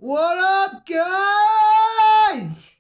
What up, guys?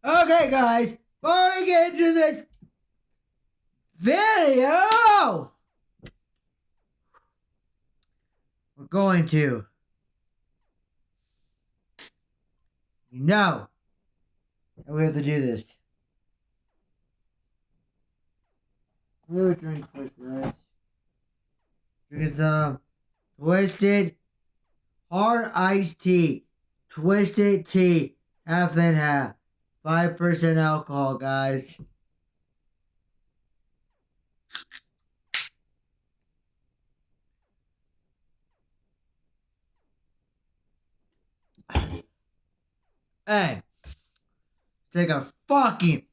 Okay, guys, before we get into this video, we're going to, that we have to do this. We have a drink first, guys. Drink some twisted hard iced tea. Twisted tea, half and half. 5% alcohol, guys. Hey, take a fucking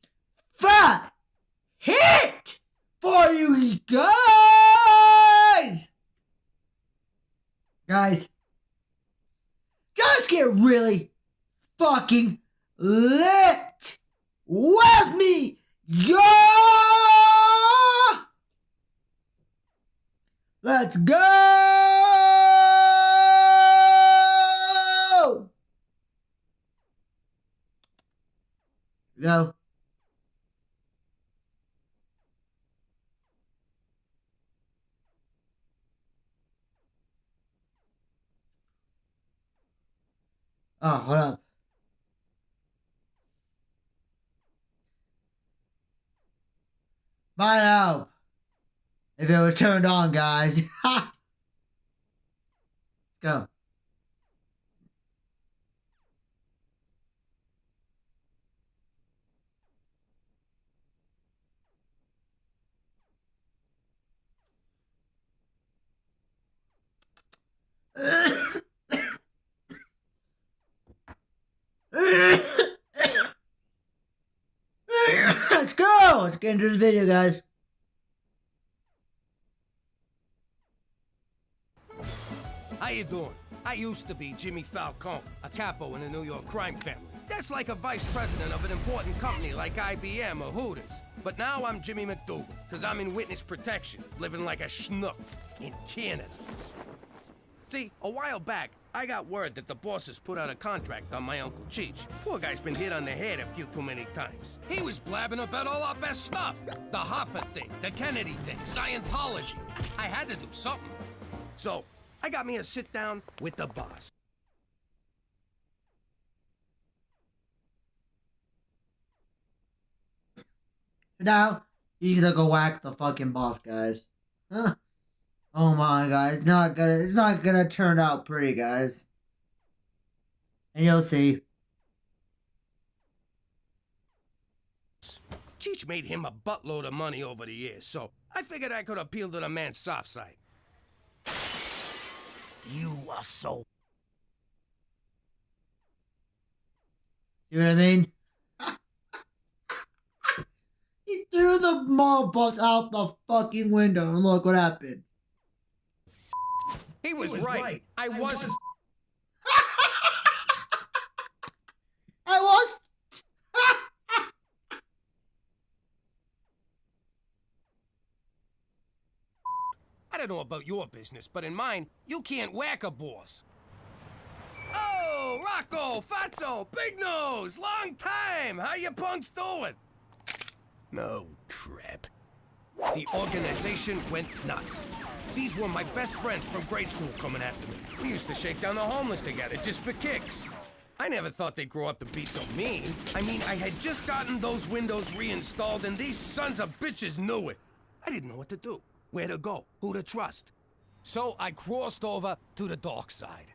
fat hit for you guys! Guys, just get really fucking lit with me, yo! Let's go! Go. Oh, hold on. Might help if it was turned on, guys. Let's go. Let's go. Let's get into the video, guys. How you doing? I used to be Jimmy Falcone, a capo in the New York crime family. That's like a vice president of an important company like IBM or Hooters. But now I'm Jimmy McDougal, because I'm in witness protection, living like a schnook in Canada. See, a while back, I got word that the bosses put out a contract on my Uncle Cheech. Poor guy's been hit on the head a few too many times. He was blabbing about all our best stuff. The Hoffa thing, the Kennedy thing, Scientology. I had to do something. So, I got me a sit-down with the boss. Now, you gotta go whack the fucking boss, guys. Huh? Oh my god, it's not gonna turn out pretty, guys. And you'll see. Cheech made him a buttload of money over the years, so I figured I could appeal to the man's soft side. You are so... See what I mean? He threw the mall boss out the fucking window, and look what happened. He was right. I was... I was... I don't know about your business, but in mine, you can't whack a boss. Oh, Rocco, Fatso, Big Nose, long time. How you punks doing? No crap. The organization went nuts. These were my best friends from grade school coming after me. We used to shake down the homeless together just for kicks. I never thought they'd grow up to be so mean. I mean, I had just gotten those windows reinstalled and these sons of bitches knew it. I didn't know what to do, where to go, who to trust. So I crossed over to the dark side.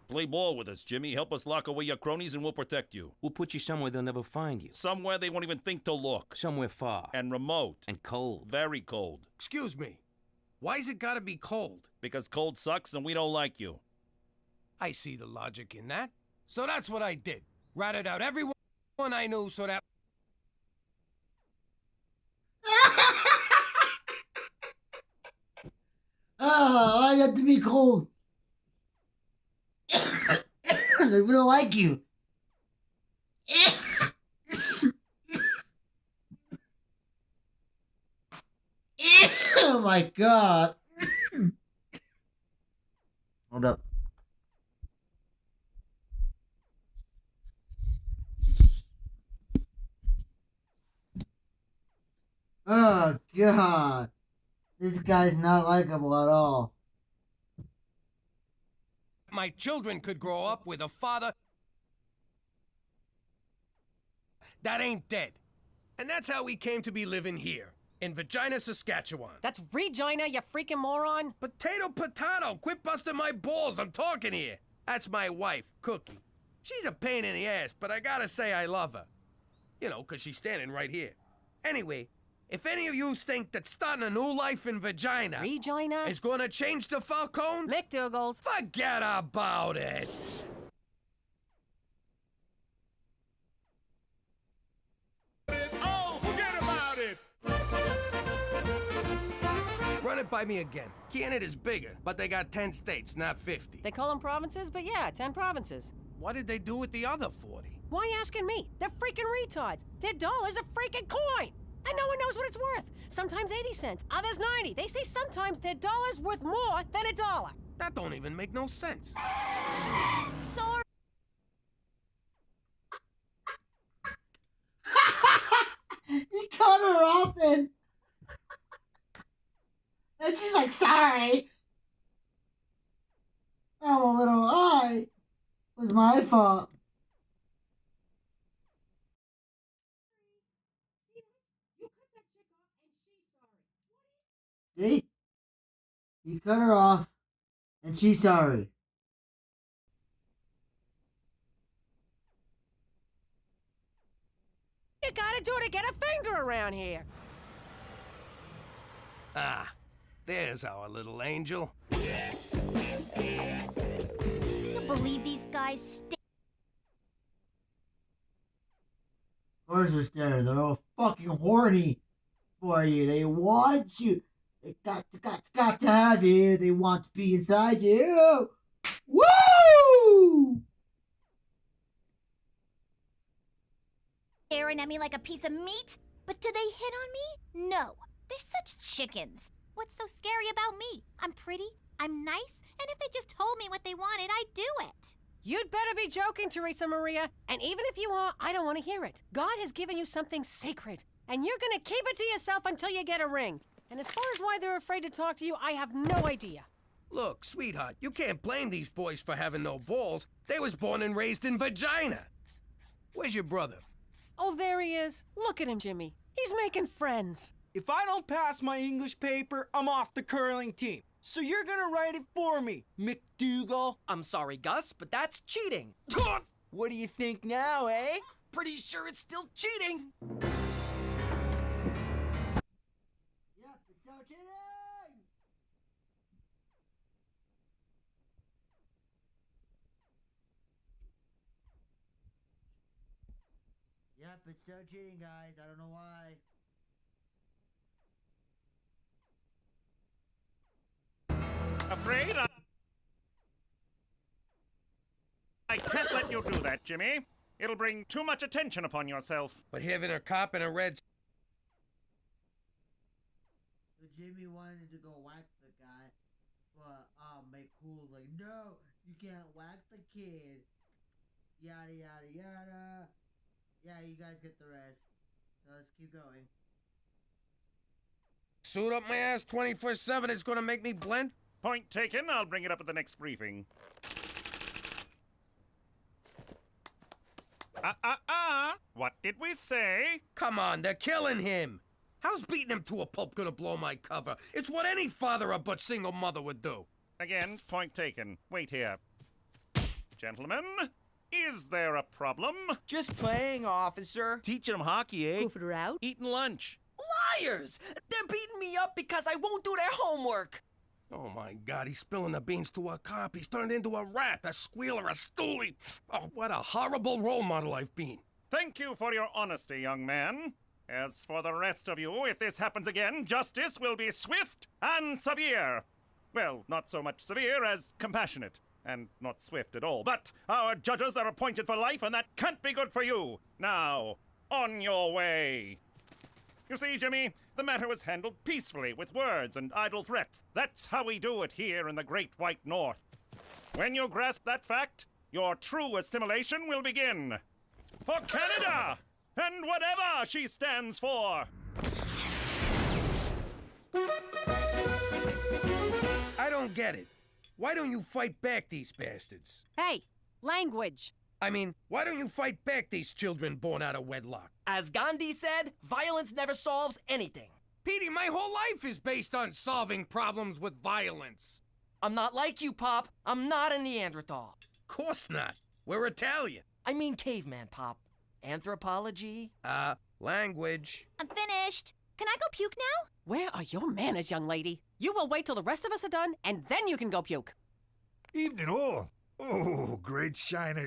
Play ball with us, Jimmy. Help us lock away your cronies and we'll protect you. We'll put you somewhere they'll never find you. Somewhere they won't even think to look. Somewhere far. And remote. And cold. Very cold. Excuse me. Why's it gotta be cold? Because cold sucks and we don't like you. I see the logic in that. So that's what I did. Ratted out everyone I knew so that... Oh, I got to be cold. We don't like you. Oh my god. Hold up. Oh god. This guy's not likable at all. My children could grow up with a father that ain't dead. And that's how we came to be living here, in Vagina, Saskatchewan. That's Regina, you freaking moron. Potato, quit busting my balls, I'm talking here. That's my wife, Cookie. She's a pain in the ass, but I gotta say I love her. You know, 'cause she's standing right here. Anyway, if any of you think that starting a new life in Vagina Regina? is gonna change the Falcones, McDougal's. forget about it. Oh, forget about it! Run it by me again. Canada's bigger, but they got 10 states, not 50. They call them provinces, but yeah, 10 provinces. What did they do with the other 40? Why you asking me? They're freaking retards. Their dollar's a freaking coin. And no one knows what it's worth. Sometimes 80 cents, others 90. They say sometimes their dollar's worth more than a dollar. That don't even make no sense. Sorry. He cut her off and she's like, sorry. I'm a little high. It was my fault. See? He cut her off and she's sorry. You gotta do to get a finger around here. Ah, there's our little angel. You believe these guys stay? Of course they're staring. They're all fucking horny for you. They want you. They got to have you. They want to be inside you. Woo! Staring at me like a piece of meat? But do they hit on me? No. They're such chickens. What's so scary about me? I'm pretty, I'm nice, and if they just told me what they wanted, I'd do it. You'd better be joking, Teresa Maria. And even if you are, I don't want to hear it. God has given you something sacred, and you're gonna keep it to yourself until you get a ring. And as far as why they're afraid to talk to you, I have no idea. Look, sweetheart, you can't blame these boys for having no balls. They was born and raised in Vagina. Where's your brother? Oh, there he is. Look at him, Jimmy. He's making friends. If I don't pass my English paper, I'm off the curling team. So you're gonna write it for me, McDougal. I'm sorry, Gus, but that's cheating. What do you think now, eh? Pretty sure it's still cheating. Yep, it's so cheating! Yep, it's so cheating, guys. I don't know why. Afraid I can't let you do that, Jimmy. It'll bring too much attention upon yourself. But having a cop in a red... So Jimmy wanted to go whack the guy, but make cool like, no, You can't wax the kid. Yada yada yada. Yeah, you guys get the rest. So let's keep going. Suit up my ass 24/7. It's gonna make me blend? Point taken. I'll bring it up at the next briefing. What did we say? Come on, they're killing him. How's beating him to a pulp gonna blow my cover? It's what any father or but single mother would do. Again, point taken. Wait here. Gentlemen, is there a problem? Just playing, officer. Teaching him hockey, eh? Goofing around? Eating lunch. Liars! They're beating me up because I won't do their homework. Oh my God, he's spilling the beans to a cop. He's turned into a rat, a squealer, a stoolie. Oh, what a horrible role model I've been. Thank you for your honesty, young man. As for the rest of you, if this happens again, justice will be swift and severe. Well, not so much severe as compassionate, and not swift at all. But our judges are appointed for life, and that can't be good for you. Now, on your way. You see, Jimmy, the matter was handled peacefully with words and idle threats. That's how we do it here in the Great White North. When you grasp that fact, your true assimilation will begin. For Canada! And whatever she stands for! I don't get it. Why don't you fight back these bastards? Hey, language. I mean, why don't you fight back these children born out of wedlock? As Gandhi said, violence never solves anything. Petey, my whole life is based on solving problems with violence. I'm not like you, Pop. I'm not a Neanderthal. Course not. We're Italian. I mean caveman, Pop. Anthropology. Language. I'm finished. Can I go puke now? Where are your manners, young lady? You will wait till the rest of us are done, and then you can go puke. Evening all. Oh, great shiner.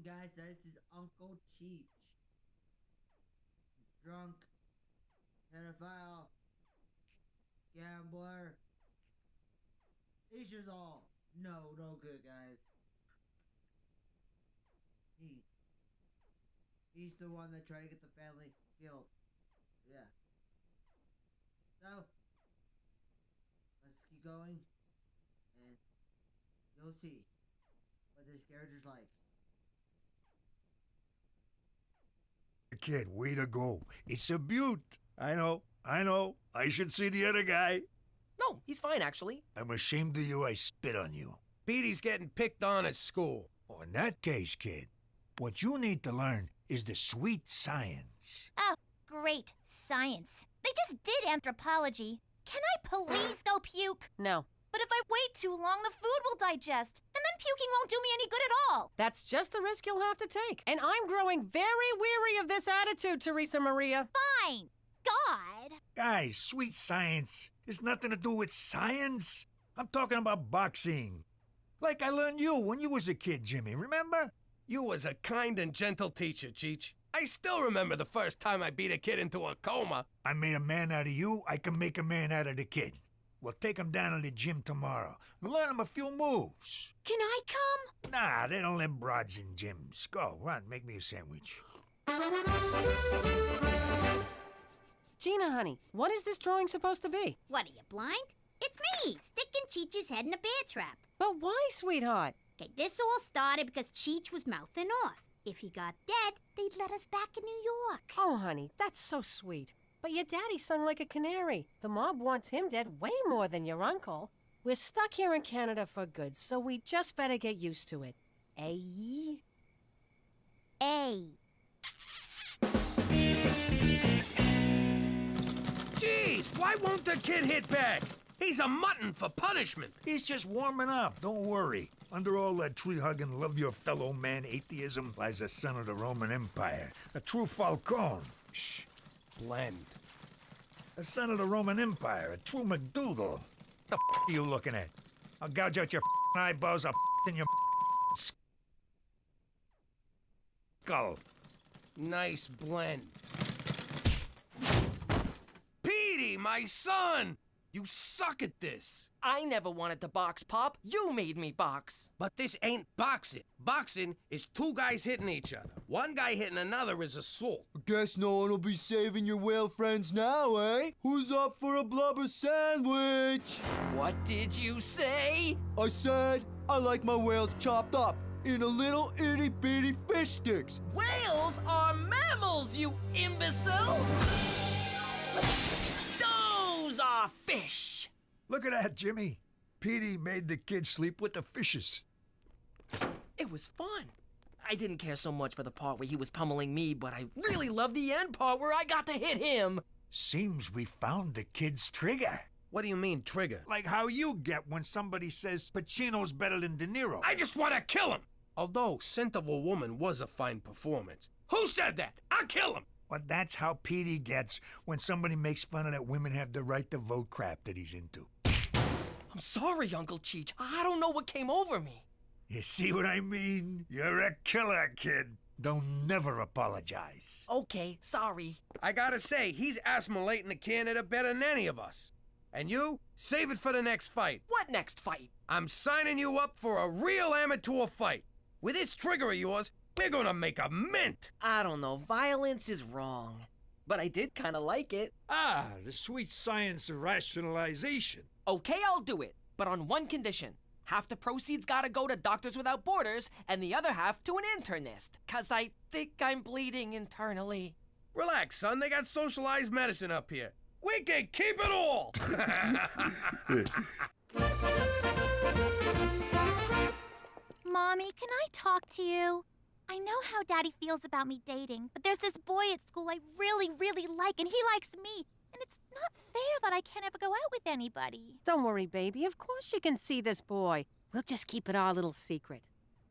Guys, this is Uncle Cheech. Drunk, pedophile, gambler. He's just all no good, guys. He's the one that tried to get the family killed. Yeah. So, let's keep going, and you'll see what this character's like. Kid, way to go. It's a beaut. I know. I should see the other guy. No, he's fine, actually. I'm ashamed of you. I spit on you. Petey's getting picked on at school. Oh, in that case, kid, what you need to learn is the sweet science. Oh, great. Science. They just did anthropology. Can I please go puke? No, But if I wait too long, the food will digest. And then puking won't do me any good at all. that's just the risk you'll have to take. And I'm growing very weary of this attitude, Teresa Maria. Fine. God. Guys, sweet science has nothing to do with science. I'm talking about boxing. Like I learned you when you was a kid, Jimmy, remember? You was a kind and gentle teacher, Cheech. I still remember the first time I beat a kid into a coma. I made a man out of you, I can make a man out of the kid. We'll take him down to the gym tomorrow and learn him a few moves. Can I come? Nah, they don't let broads in gyms. Go, run, make me a sandwich. Gina, honey, what is this drawing supposed to be? What, are you blind? It's me, sticking Cheech's head in a bear trap. But why, sweetheart? Okay, this all started because Cheech was mouthing off. If he got dead, they'd let us back in New York. Oh, honey, that's so sweet. But your daddy sung like a canary. The mob wants him dead way more than your uncle. We're stuck here in Canada for good, so we just better get used to it. Eh? Hey. Jeez, why won't the kid hit back? He's a mutton for punishment. He's just warming up, don't worry. Under all that tree-hugging, love-your-fellow-man atheism lies a son of the Roman Empire, a true Falcone. Shh, blend. A son of the Roman Empire, a true McDougal. The are you looking at? I'll gouge out your eyeballs, I'll in your skull. Nice blend. Petey, my son! You suck at this. I never wanted to box, Pop. You made me box. But this ain't boxing. Boxing is two guys hitting each other. One guy hitting another is assault. Guess no one will be saving your whale friends now, eh? Who's up for a blubber sandwich? What did you say? I said I like my whales chopped up in a little itty-bitty fish sticks. Whales are mammals, you imbecile! Those are fish! Look at that, Jimmy. Petey made the kids sleep with the fishes. It was fun. I didn't care so much for the part where he was pummeling me, but I really loved the end part where I got to hit him. Seems we found the kid's trigger. What do you mean, trigger? Like how you get when somebody says Pacino's better than De Niro. I just want to kill him! Although Scent of a Woman was a fine performance. Who said that? I'll kill him! But that's how Petey gets when somebody makes fun of that women have the right to vote crap that he's into. I'm sorry, Uncle Cheech. I don't know what came over me. You see what I mean? You're a killer, kid. Don't never apologize. Okay, sorry. I gotta say, he's assimilating the Canada better than any of us. And you, save it for the next fight. What next fight? I'm signing you up for a real amateur fight. With this trigger of yours, we're gonna make a mint. I don't know. Violence is wrong. But I did kind of like it. Ah, the sweet science of rationalization. Okay, I'll do it. But on one condition. Half the proceeds gotta go to Doctors Without Borders, and the other half to an internist. 'Cause I think I'm bleeding internally. Relax, son. They got socialized medicine up here. We can keep it all. Mommy, can I talk to you? I know how Daddy feels about me dating, but there's this boy at school I really, really like, and he likes me. And it's not fair that I can't ever go out with anybody. Don't worry, baby. Of course you can see this boy. We'll just keep it our little secret.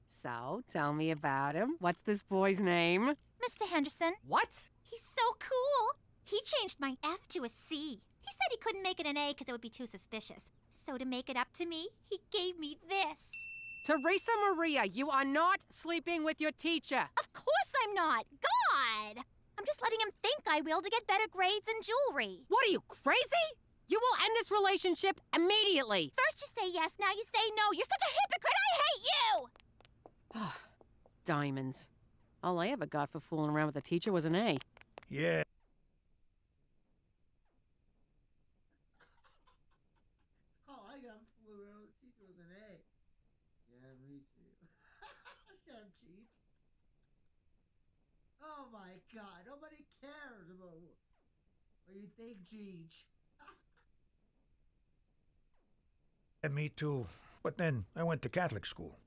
So, tell me about him. What's this boy's name? Mr. Henderson. What? He's so cool. He changed my F to a C. He said he couldn't make it an A because it would be too suspicious. So to make it up to me, he gave me this. Teresa Maria, you are not sleeping with your teacher. Of course I'm not. God! I'm just letting him think I will to get better grades and jewelry. What are you, crazy? You will end this relationship immediately. First you say yes, now you say no. You're such a hypocrite. I hate you! Diamonds. All I ever got for fooling around with a teacher was an A. Yeah. Oh, I got flew around with the teacher with an A. Yeah, me too. Shut up, Cheech. Oh my god, nobody cares about what you think, Cheech. And me too. But then I went to Catholic school.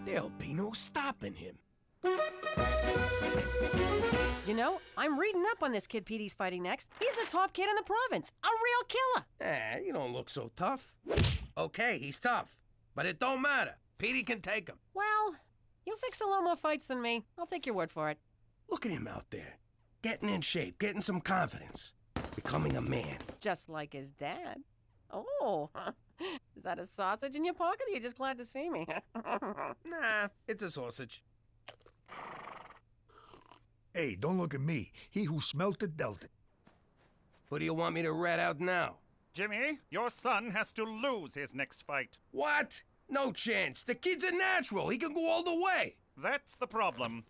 There'll be no stopping him. You know, I'm reading up on this kid Petey's fighting next. He's the top kid in the province. A real killer. You don't look so tough. Okay, he's tough. But it don't matter. Petey can take him. Well, you fixed a lot more fights than me. I'll take your word for it. Look at him out there. Getting in shape, getting some confidence. Becoming a man. Just like his dad. Oh, is that a sausage in your pocket or are you just glad to see me? Nah, it's a sausage. Hey, don't look at me. He who smelt it dealt it. Who do you want me to rat out now? Jimmy, your son has to lose his next fight. What? No chance. The kid's a natural. He can go all the way. That's the problem.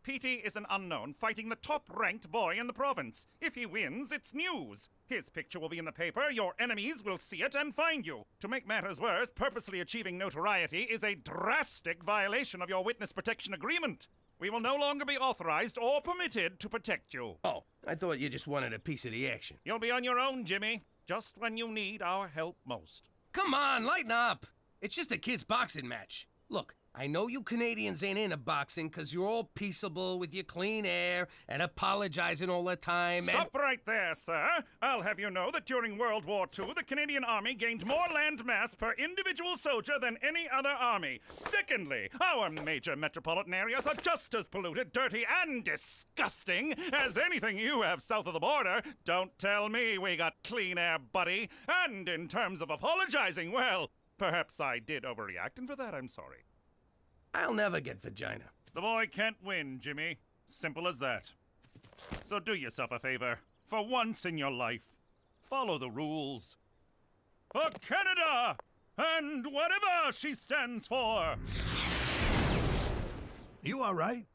Petey is an unknown fighting the top-ranked boy in the province. If he wins, it's news. His picture will be in the paper, your enemies will see it and find you. To make matters worse, purposely achieving notoriety is a drastic violation of your witness protection agreement. We will no longer be authorized or permitted to protect you. Oh, I thought you just wanted a piece of the action. You'll be on your own, Jimmy, just when you need our help most. Come on, lighten up. It's just a kid's boxing match. Look, I know you Canadians ain't into boxing because you're all peaceable with your clean air and apologizing all the time. Stop right there, sir. I'll have you know that during World War II, the Canadian Army gained more land mass per individual soldier than any other army. Secondly, our major metropolitan areas are just as polluted, dirty, and disgusting as anything you have south of the border. Don't tell me we got clean air, buddy. And in terms of apologizing, well, perhaps I did overreact, and for that I'm sorry. I'll never get vagina. The boy can't win, Jimmy. Simple as that. So do yourself a favor. For once in your life, follow the rules. For Canada! And whatever she stands for! You all right?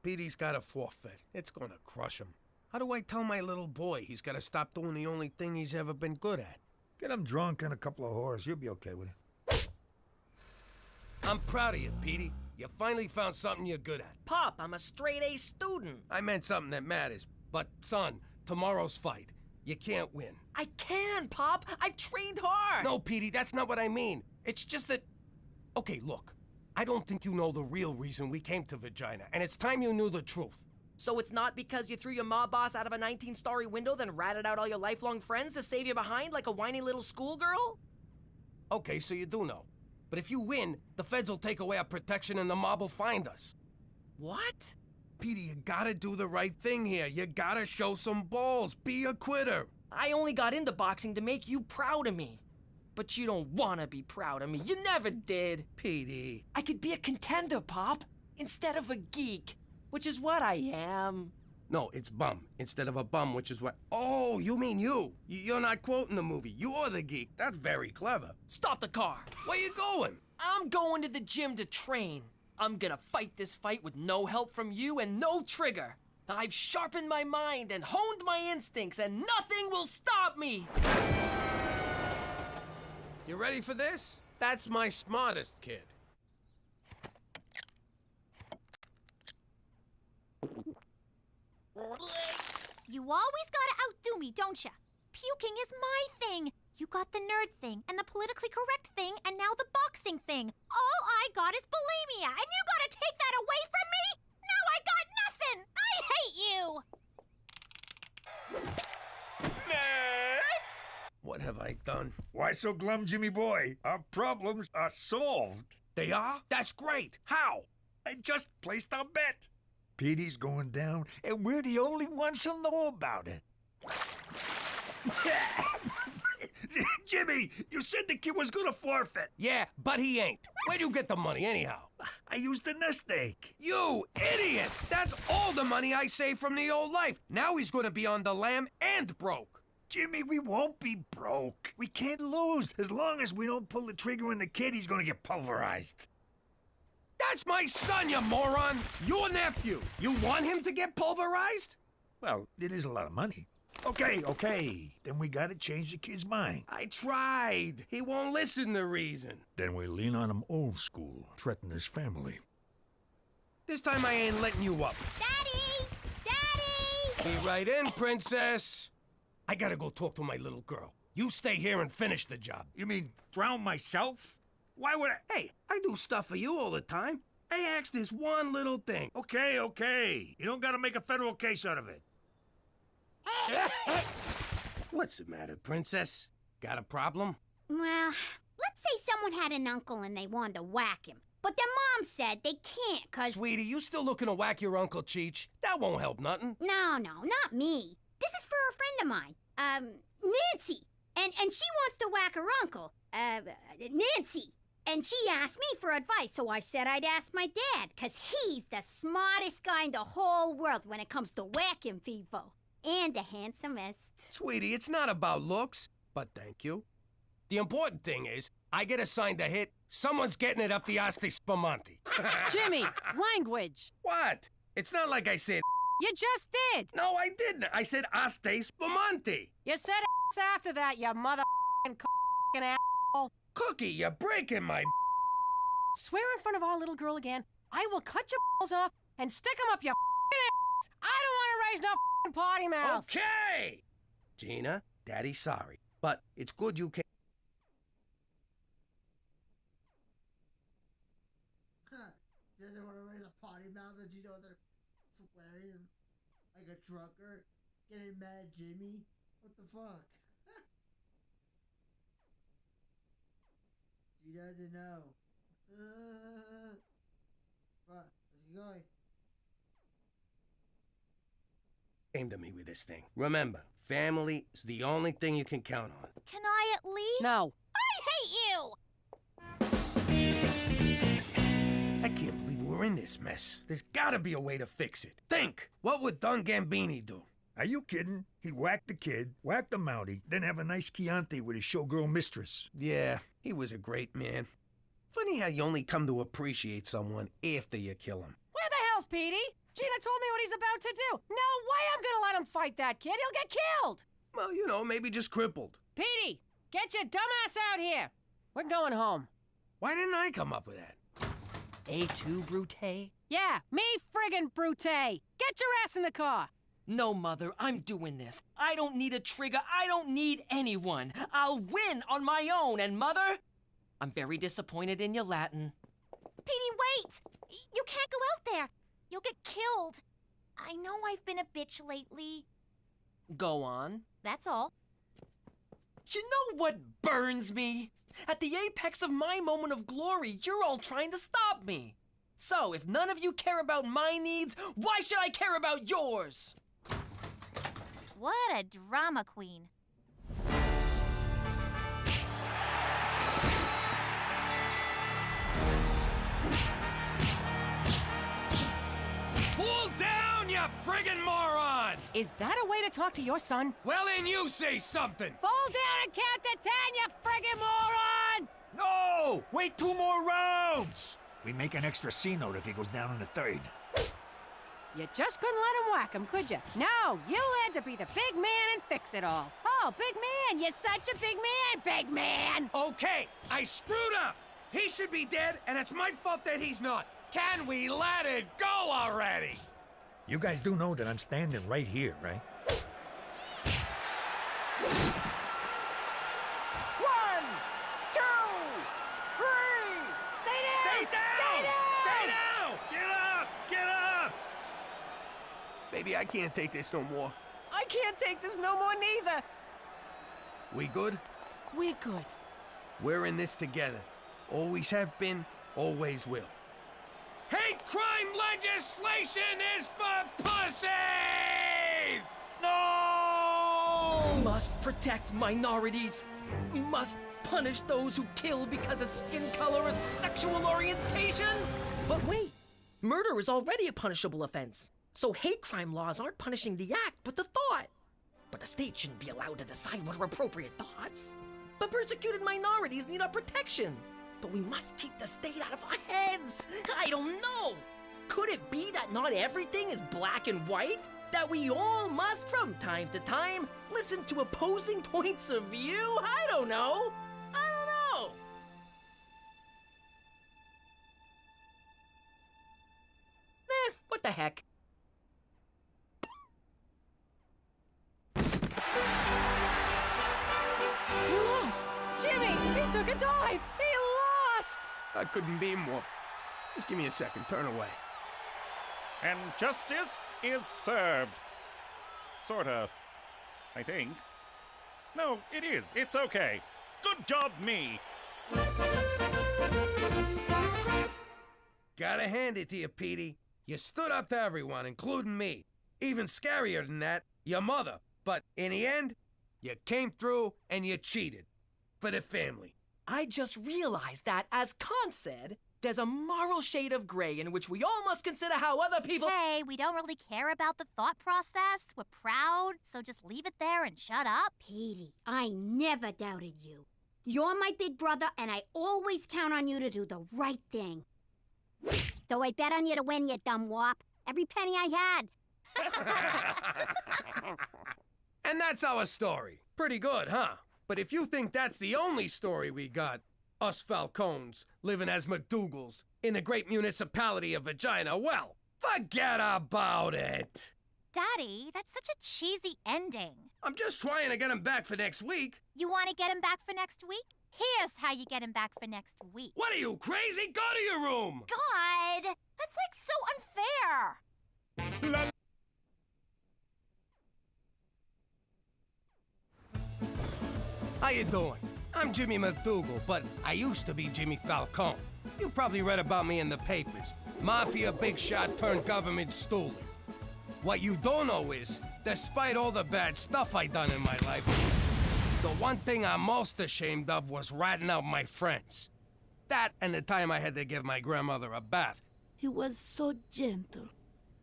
Petey's got a forfeit. It's gonna crush him. How do I tell my little boy he's gotta stop doing the only thing he's ever been good at? Get him drunk and a couple of whores. You'll be okay with it. I'm proud of you, Petey. You finally found something you're good at. Pop, I'm a straight A student. I meant something that matters. But, son, tomorrow's fight. You can't win. I can, Pop. I trained hard. No, Petey, that's not what I mean. It's just that... Okay, look. I don't think you know the real reason we came to Vagina, and it's time you knew the truth. So it's not because you threw your mob boss out of a 19-story window, then ratted out all your lifelong friends to save you behind like a whiny little schoolgirl? Okay, so you do know. But if you win, the feds will take away our protection and the mob will find us. What? Petey, you gotta do the right thing here. You gotta show some balls. Be a quitter. I only got into boxing to make you proud of me. But you don't wanna be proud of me. You never did. Petey. I could be a contender, Pop, instead of a geek, which is what I am. No, it's bum instead of a bum, which is what... Oh, you mean you. You're not quoting the movie. You're the geek. That's very clever. Stop the car. Where you going? I'm going to the gym to train. I'm gonna fight this fight with no help from you and no trigger. I've sharpened my mind and honed my instincts, and nothing will stop me. You ready for this? That's my smartest kid. You always gotta outdo me, don't ya? Puking is my thing. You got the nerd thing, and the politically correct thing, and now the boxing thing. All I got is bulimia, and you gotta take that away from me? Now I got nothing! I hate you! Next! What have I done? Why so glum, Jimmy boy? Our problems are solved. They are? That's great. How? I just placed our bet. Petey's going down, and we're the only ones who know about it. Jimmy, you said the kid was gonna forfeit. Yeah, but he ain't. Where'd you get the money anyhow? I used the nest egg. You idiot! That's all the money I saved from the old life. Now he's gonna be on the lam and broke. Jimmy, we won't be broke. We can't lose. As long as we don't pull the trigger on the kid, he's gonna get pulverized. That's my son, you moron! Your nephew! You want him to get pulverized? Well, it is a lot of money. Okay. Then we gotta change the kid's mind. I tried. He won't listen to reason. Then we lean on him old school, threaten his family. This time I ain't letting you up. Daddy! Daddy! Be right in, princess. I gotta go talk to my little girl. You stay here and finish the job. You mean drown myself? Why would I? Hey, I do stuff for you all the time. I ask this one little thing. Okay. You don't gotta make a federal case out of it. What's the matter, princess? Got a problem? Well, let's say someone had an uncle and they wanted to whack him. But their mom said they can't, 'cause... Sweetie, you still looking to whack your Uncle Cheech? That won't help nothing. No, not me. This is for a friend of mine, Nancy. And she wants to whack her uncle, Nancy. And she asked me for advice, so I said I'd ask my dad, 'cause he's the smartest guy in the whole world when it comes to whacking people. And the handsomest. Sweetie, it's not about looks, but thank you. The important thing is, I get assigned a hit, someone's getting it up the Asti Spumante. Jimmy, language. What? It's not like I said You just did. No, I didn't. I said Asti Spumante. You said ass after that, you mother asshole. Cookie, you're breaking my Swear in front of our little girl again, I will cut your balls off and stick them up your ass. I don't want to raise no potty mouth. Okay! Gina, Daddy's sorry, but it's good you came. now that you know they're swearing like a trucker, getting mad at Jimmy. What the fuck? She doesn't know. Let's keep going. Aim to me with this thing. Remember, family is the only thing you can count on. Can I at least? No. I hate you! I can't believe we're in this mess. There's gotta be a way to fix it. Think! What would Don Gambini do? Are you kidding? He'd whack the kid, whack the Mountie, then have a nice Chianti with his showgirl mistress. Yeah, he was a great man. Funny how you only come to appreciate someone after you kill him. Where the hell's Petey? Gina told me what he's about to do. No way I'm gonna let him fight that kid. He'll get killed. Well, you know, maybe just crippled. Petey, get your dumbass out here. We're going home. Why didn't I come up with that? A2, Brute? Yeah, me friggin' Brute. Get your ass in the car. No, Mother, I'm doing this. I don't need a trigger. I don't need anyone. I'll win on my own. And, Mother, I'm very disappointed in your Latin. Petey, wait! You can't go out there. You'll get killed. I know I've been a bitch lately. Go on. That's all. You know what burns me? At the apex of my moment of glory, you're all trying to stop me. So, if none of you care about my needs, why should I care about yours? What a drama queen. Fall down, you friggin' moron! Is that a way to talk to your son? Well, then you say something! Fall down and count to 10, you friggin' moron! No! Wait 2 more rounds! We make an extra C note if he goes down in the 3rd. You just couldn't let him whack him, could you? No, you had to be the big man and fix it all. Oh, big man, you're such a big man, big man! Okay, I screwed up! He should be dead, and it's my fault that he's not. Can we let it go already? You guys do know that I'm standing right here, right? 1, 2, 3! Stay down! Stay down! Stay down! Get up! Get up! Baby, I can't take this no more. I can't take this no more neither. We good? We're good. We're in this together. Always have been, always will. Hate crime legislation is for pussies! No! Must protect minorities. Must punish those who kill because of skin color or sexual orientation. But wait, murder is already a punishable offense. So hate crime laws aren't punishing the act, but the thought. But the state shouldn't be allowed to decide what are appropriate thoughts. But persecuted minorities need our protection. But we must keep the state out of our heads. I don't know. Could it be that not everything is black and white? That we all must, from time to time, listen to opposing points of view? I don't know. What the heck? He lost. Jimmy, he took a dive. He lost. I couldn't be more. Just give me a second. Turn away. And justice is served. Sorta. I think. No, it is. It's okay. Good job, me. Gotta hand it to you, Petey. You stood up to everyone, including me. Even scarier than that, your mother. But in the end, you came through and you cheated. For the family. I just realized that, as Kant said, there's a moral shade of gray in which we all must consider how other people— Hey, we don't really care about the thought process. We're proud, so just leave it there and shut up. Petey, I never doubted you. You're my big brother, and I always count on you to do the right thing. So I bet on you to win, you dumb wop. Every penny I had. And that's our story. Pretty good, huh? But if you think that's the only story we got, us Falcones living as McDougalls in the great municipality of Vagina, well, forget about it. Daddy, that's such a cheesy ending. I'm just trying to get him back for next week. You want to get him back for next week? Here's how you get him back for next week. What are you, crazy? Go to your room! God, that's like so unfair. How you doing? I'm Jimmy McDougal, but I used to be Jimmy Falcone. You probably read about me in the papers. Mafia big shot turned government stooler. What you don't know is, despite all the bad stuff I done in my life, the one thing I'm most ashamed of was ratting out my friends. That and the time I had to give my grandmother a bath. He was so gentle.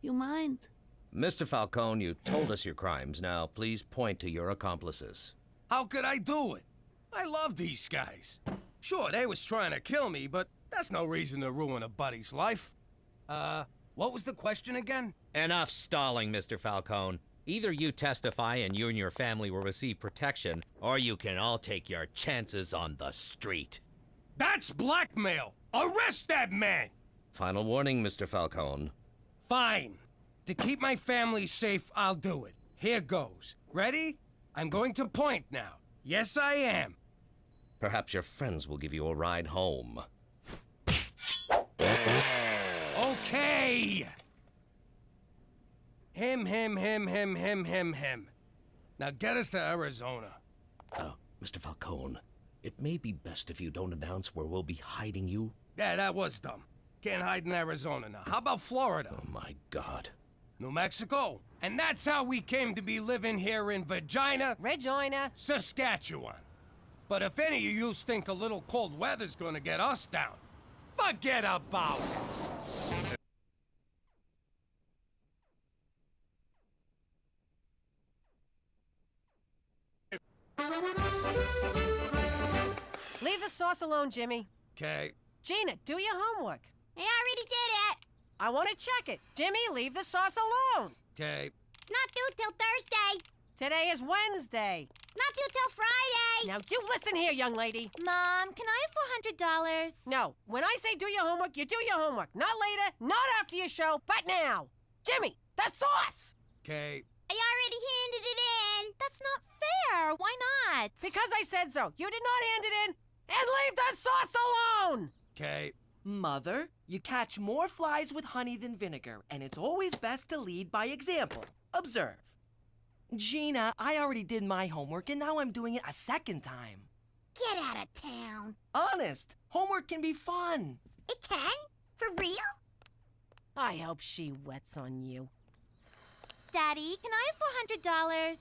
You mind? Mr. Falcone, you told us your crimes. Now, please point to your accomplices. How could I do it? I love these guys. Sure, they was trying to kill me, but that's no reason to ruin a buddy's life. What was the question again? Enough stalling, Mr. Falcone. Either you testify and you and your family will receive protection, or you can all take your chances on the street. That's blackmail! Arrest that man! Final warning, Mr. Falcone. Fine. To keep my family safe, I'll do it. Here goes. Ready? I'm going to point now. Yes, I am. Perhaps your friends will give you a ride home. Okay! Him. Now get us to Arizona. Mr. Falcone, it may be best if you don't announce where we'll be hiding you. Yeah, that was dumb. Can't hide in Arizona now. How about Florida? Oh, my God. New Mexico. And that's how we came to be living here in Regina, Saskatchewan. But if any of you think a little cold weather's gonna get us down, forget about it. leave the sauce alone, Jimmy. Okay. Gina, do your homework. I already did it. I want to check it. Jimmy, leave the sauce alone. Okay. It's not due till Thursday. Today is Wednesday. Not due till Friday. Now you listen here, young lady. Mom, can I have $400? No, when I say do your homework, you do your homework. Not later, not after your show, but now. Jimmy, the sauce! Okay. I already handed it in. That's not fair. Why not? Because I said so. You did not hand it in, and leave the sauce alone! Okay. Mother, you catch more flies with honey than vinegar, and it's always best to lead by example. Observe. Gina, I already did my homework, and now I'm doing it a second time. Get out of town. Honest, homework can be fun. It can? For real? I hope she wets on you. Daddy, can I have $400?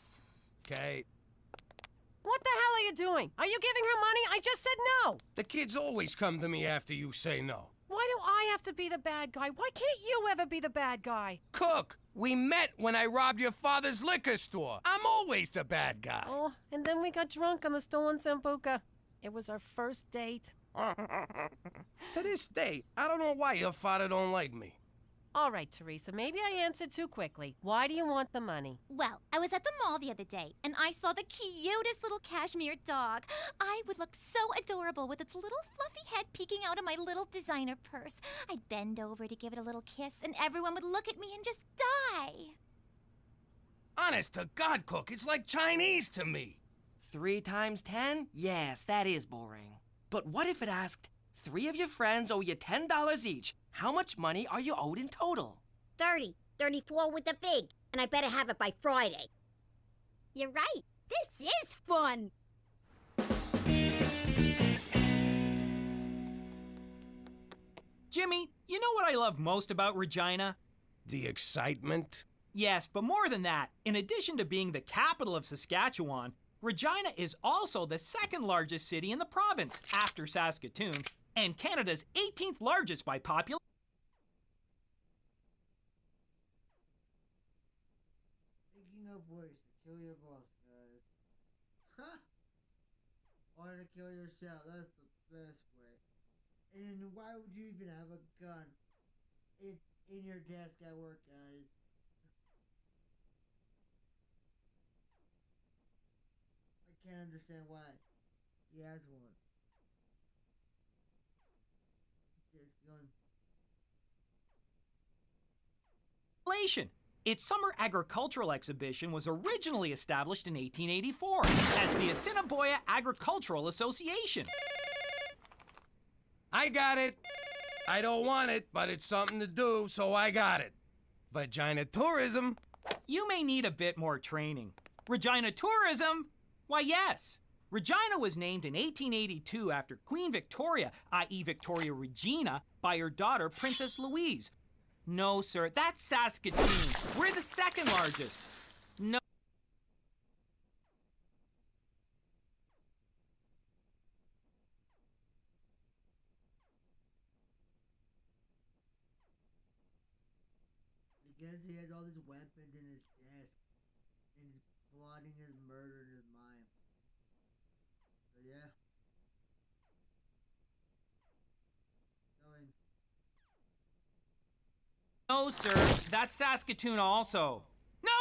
Okay. What the hell are you doing? Are you giving her money? I just said no. The kids always come to me after you say no. Why do I have to be the bad guy? Why can't you ever be the bad guy? Cook, we met when I robbed your father's liquor store. I'm always the bad guy. Oh, and then we got drunk on the stolen Sambuca. It was our first date. To this day, I don't know why your father don't like me. All right, Teresa, maybe I answered too quickly. Why do you want the money? Well, I was at the mall the other day, and I saw the cutest little cashmere dog. I would look so adorable with its little fluffy head peeking out of my little designer purse. I'd bend over to give it a little kiss, and everyone would look at me and just die. Honest to God, Cook, it's like Chinese to me. 3 times 10? Yes, that is boring. But what if it asked, 3 of your friends owe you $10 each. How much money are you owed in total? 30. 34 with the fig. And I better have it by Friday. You're right. This is fun. Jimmy, you know what I love most about Regina? The excitement? Yes, but more than that, in addition to being the capital of Saskatchewan, Regina is also the second largest city in the province after Saskatoon, and Canada's 18th largest by population. Thinking of ways to kill your boss, guys. Huh? Or to kill yourself, that's the best way. And why would you even have a gun in your desk at work, guys? I can't understand why he has one. Just going. Its summer agricultural exhibition was originally established in 1884 as the Assiniboia Agricultural Association. I got it. I don't want it, but it's something to do, so I got it. Vagina tourism. You may need a bit more training. Regina tourism? Why, yes. Regina was named in 1882 after Queen Victoria, i.e. Victoria Regina, by her daughter, Princess Louise. No, sir, that's Saskatoon. We're the second largest. No. Because he has all these weapons in his desk. And he's plotting his murder in his mind. So yeah. Going. No, sir, that's Saskatoon also. No,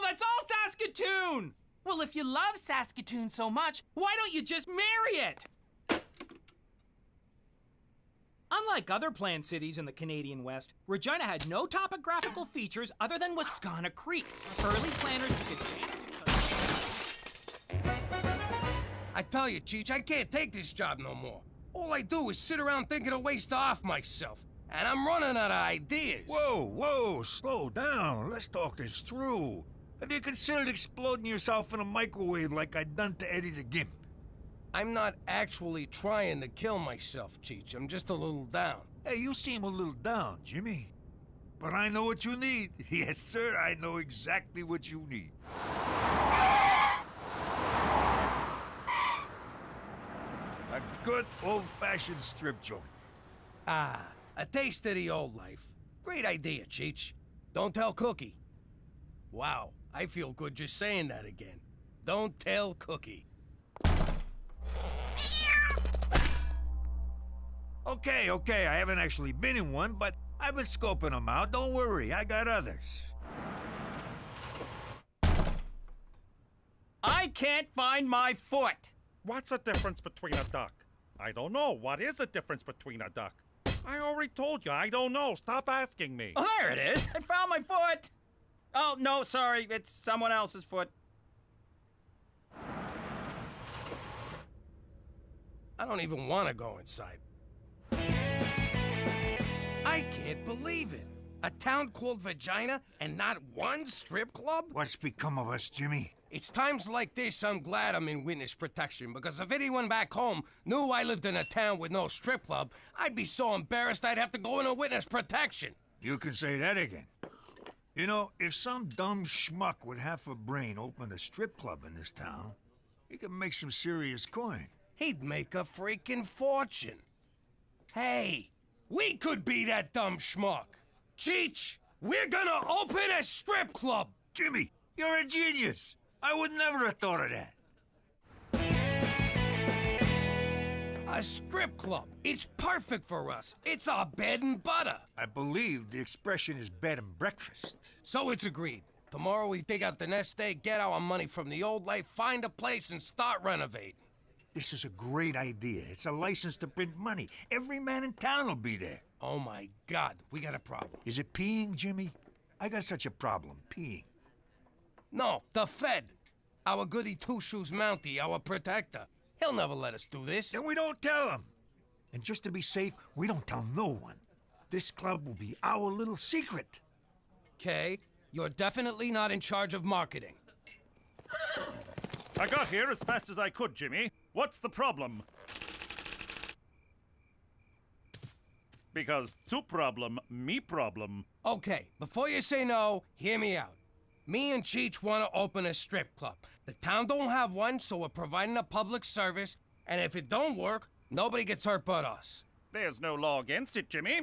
that's all Saskatoon! Well, if you love Saskatoon so much, why don't you just marry it? Unlike other planned cities in the Canadian West, Regina had no topographical features other than Wascana Creek. Early planners took advantage of I tell you, Cheech, I can't take this job no more. All I do is sit around thinking of ways to off myself. And I'm running out of ideas. Whoa, slow down. Let's talk this through. Have you considered exploding yourself in a microwave like I done to Eddie the Gimp? I'm not actually trying to kill myself, Cheech. I'm just a little down. Hey, you seem a little down, Jimmy. But I know what you need. Yes, sir, I know exactly what you need. A good old-fashioned strip joint. Ah, a taste of the old life. Great idea, Cheech. Don't tell Cookie. Wow, I feel good just saying that again. Don't tell Cookie. Okay, I haven't actually been in one, but I've been scoping them out. Don't worry, I got others. I can't find my foot. What's the difference between a duck? I don't know. What is the difference between a duck? I already told you, I don't know. Stop asking me. Oh, there it is. I found my foot. Oh, no, sorry. It's someone else's foot. I don't even want to go inside. I can't believe it. A town called Vagina and not one strip club? What's become of us, Jimmy? It's times like this I'm glad I'm in witness protection, because if anyone back home knew I lived in a town with no strip club, I'd be so embarrassed I'd have to go into witness protection. You can say that again. You know, if some dumb schmuck with half a brain opened a strip club in this town, he could make some serious coin. He'd make a freaking fortune. Hey, we could be that dumb schmuck. Cheech, we're gonna open a strip club. Jimmy, you're a genius. I would never have thought of that. A strip club. It's perfect for us. It's our bed and butter. I believe the expression is bed and breakfast. So it's agreed. Tomorrow we dig out the nest egg, get our money from the old life, find a place, and start renovating. This is a great idea. It's a license to print money. Every man in town will be there. Oh my God, we got a problem. Is it peeing, Jimmy? I got such a problem, peeing. No, the Fed. Our goody two-shoes Mountie, our protector. He'll never let us do this. Then we don't tell him. And just to be safe, we don't tell no one. This club will be our little secret. Okay, you're definitely not in charge of marketing. I got here as fast as I could, Jimmy. What's the problem? Because two problem, me problem. Okay, before you say no, hear me out. Me and Cheech want to open a strip club. The town don't have one, so we're providing a public service, and if it don't work, nobody gets hurt but us. There's no law against it, Jimmy.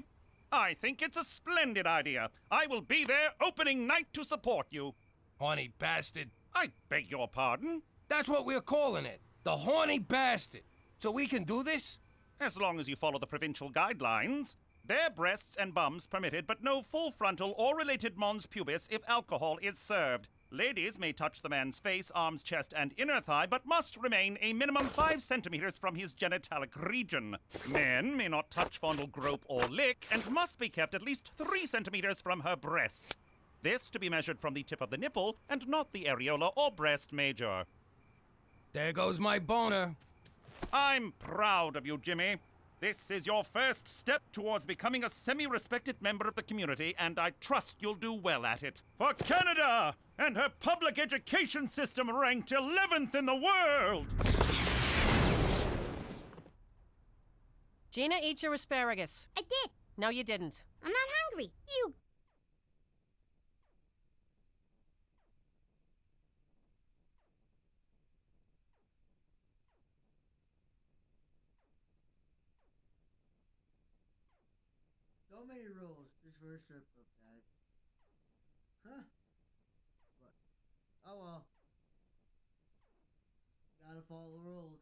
I think it's a splendid idea. I will be there opening night to support you. Horny bastard. I beg your pardon? That's what we're calling it. The horny bastard. So we can do this? As long as you follow the provincial guidelines. Bare breasts and bums permitted, but no full frontal or related mons pubis if alcohol is served. Ladies may touch the man's face, arms, chest, and inner thigh, but must remain a minimum 5 centimeters from his genitalic region. Men may not touch, fondle, grope, or lick, and must be kept at least 3 centimeters from her breasts. This to be measured from the tip of the nipple, and not the areola or breast major. There goes my boner. I'm proud of you, Jimmy. This is your first step towards becoming a semi-respected member of the community, and I trust you'll do well at it. For Canada and her public education system ranked 11th in the world! Gina, eat your asparagus. I did. No, you didn't. I'm not hungry. You. So many rules just for a strip club, guys. Huh? What? Oh well. Gotta follow the rules.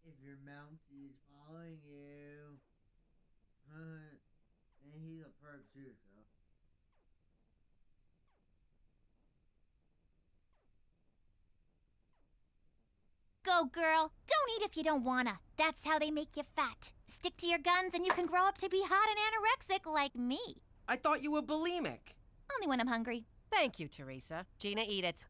If your Mountie is following you, and he's a perp too, so. Go, girl. Don't eat if you don't wanna. That's how they make you fat. Stick to your guns and you can grow up to be hot and anorexic like me. I thought you were bulimic. Only when I'm hungry. Thank you, Teresa. Gina, eat it.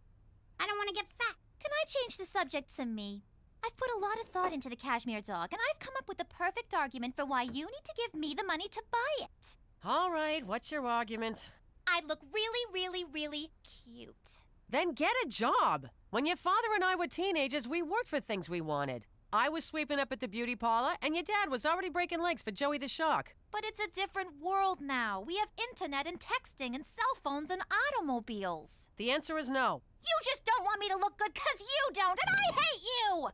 I don't want to get fat. Can I change the subject to me? I've put a lot of thought into the cashmere dog, and I've come up with the perfect argument for why you need to give me the money to buy it. All right, what's your argument? I'd look really, really, really cute. Then get a job. When your father and I were teenagers, we worked for things we wanted. I was sweeping up at the beauty parlor, and your dad was already breaking legs for Joey the Shark. But it's a different world now. We have internet and texting and cell phones and automobiles. The answer is no. You just don't want me to look good because you don't, and I hate you!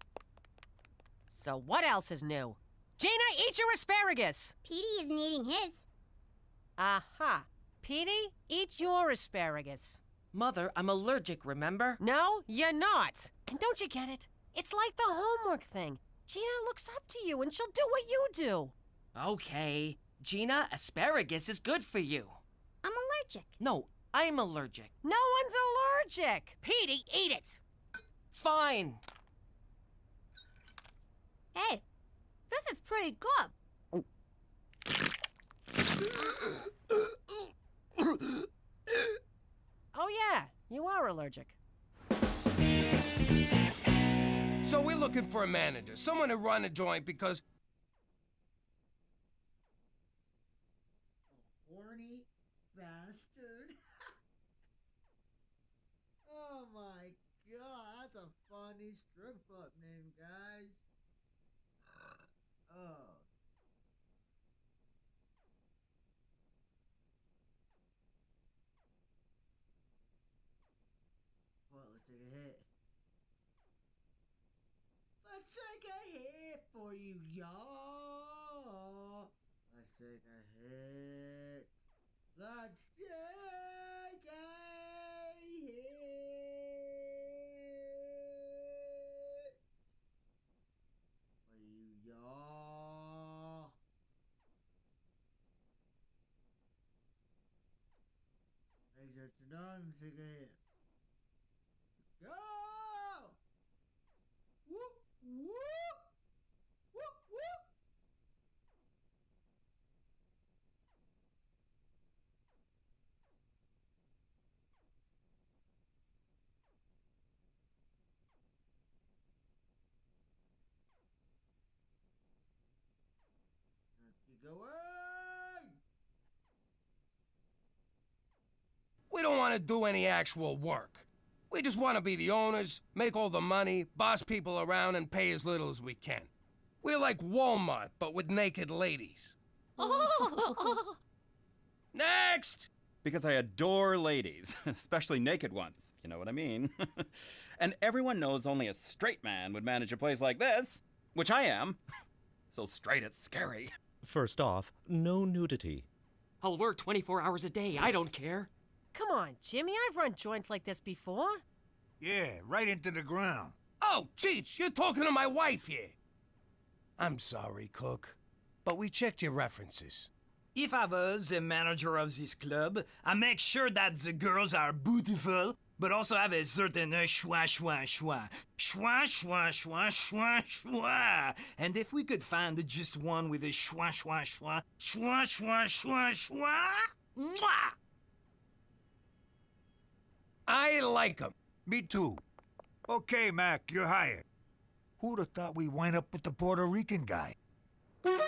So what else is new? Gina, eat your asparagus! Petey isn't eating his. Aha. Petey, eat your asparagus. Mother, I'm allergic, remember? No, you're not. And don't you get it? It's like the homework thing. Gina looks up to you and she'll do what you do. Okay. Gina, asparagus is good for you. I'm allergic. No, I'm allergic. No one's allergic. Petey, eat it. Fine. Hey, this is pretty good. Oh yeah, you are allergic. So we're looking for a manager, someone to run a joint because... Horny bastard. Oh my god, that's a funny strip club name, guys. Oh. Well, let's take a hit. Let's take a hit for you, y'all. Let's take a hit. Let's take a hit for you, y'all. Excerpts are done. Let's take a hit. Go! Whoop, whoop! Whoop, whoop! Let's keep going! We don't want to do any actual work. We just want to be the owners, make all the money, boss people around, and pay as little as we can. We're like Walmart, but with naked ladies. Next! Because I adore ladies, especially naked ones, if you know what I mean. And everyone knows only a straight man would manage a place like this, which I am. So straight it's scary. First off, no nudity. I'll work 24 hours a day. I don't care. Come on, Jimmy, I've run joints like this before. Yeah, right into the ground. Oh, Cheech, you're talking to my wife here. I'm sorry, Cook, but we checked your references. If I was the manager of this club, I make sure that the girls are beautiful, but also have a certain schwa schwa schwa. Schwa schwa schwa schwa schwa. And if we could find just one with a schwa schwa schwa, schwa schwa schwa schwa, mwah! I like 'em. Me too. Okay, Mac, you're hired. Who'd have thought we'd wind up with the Puerto Rican guy? No!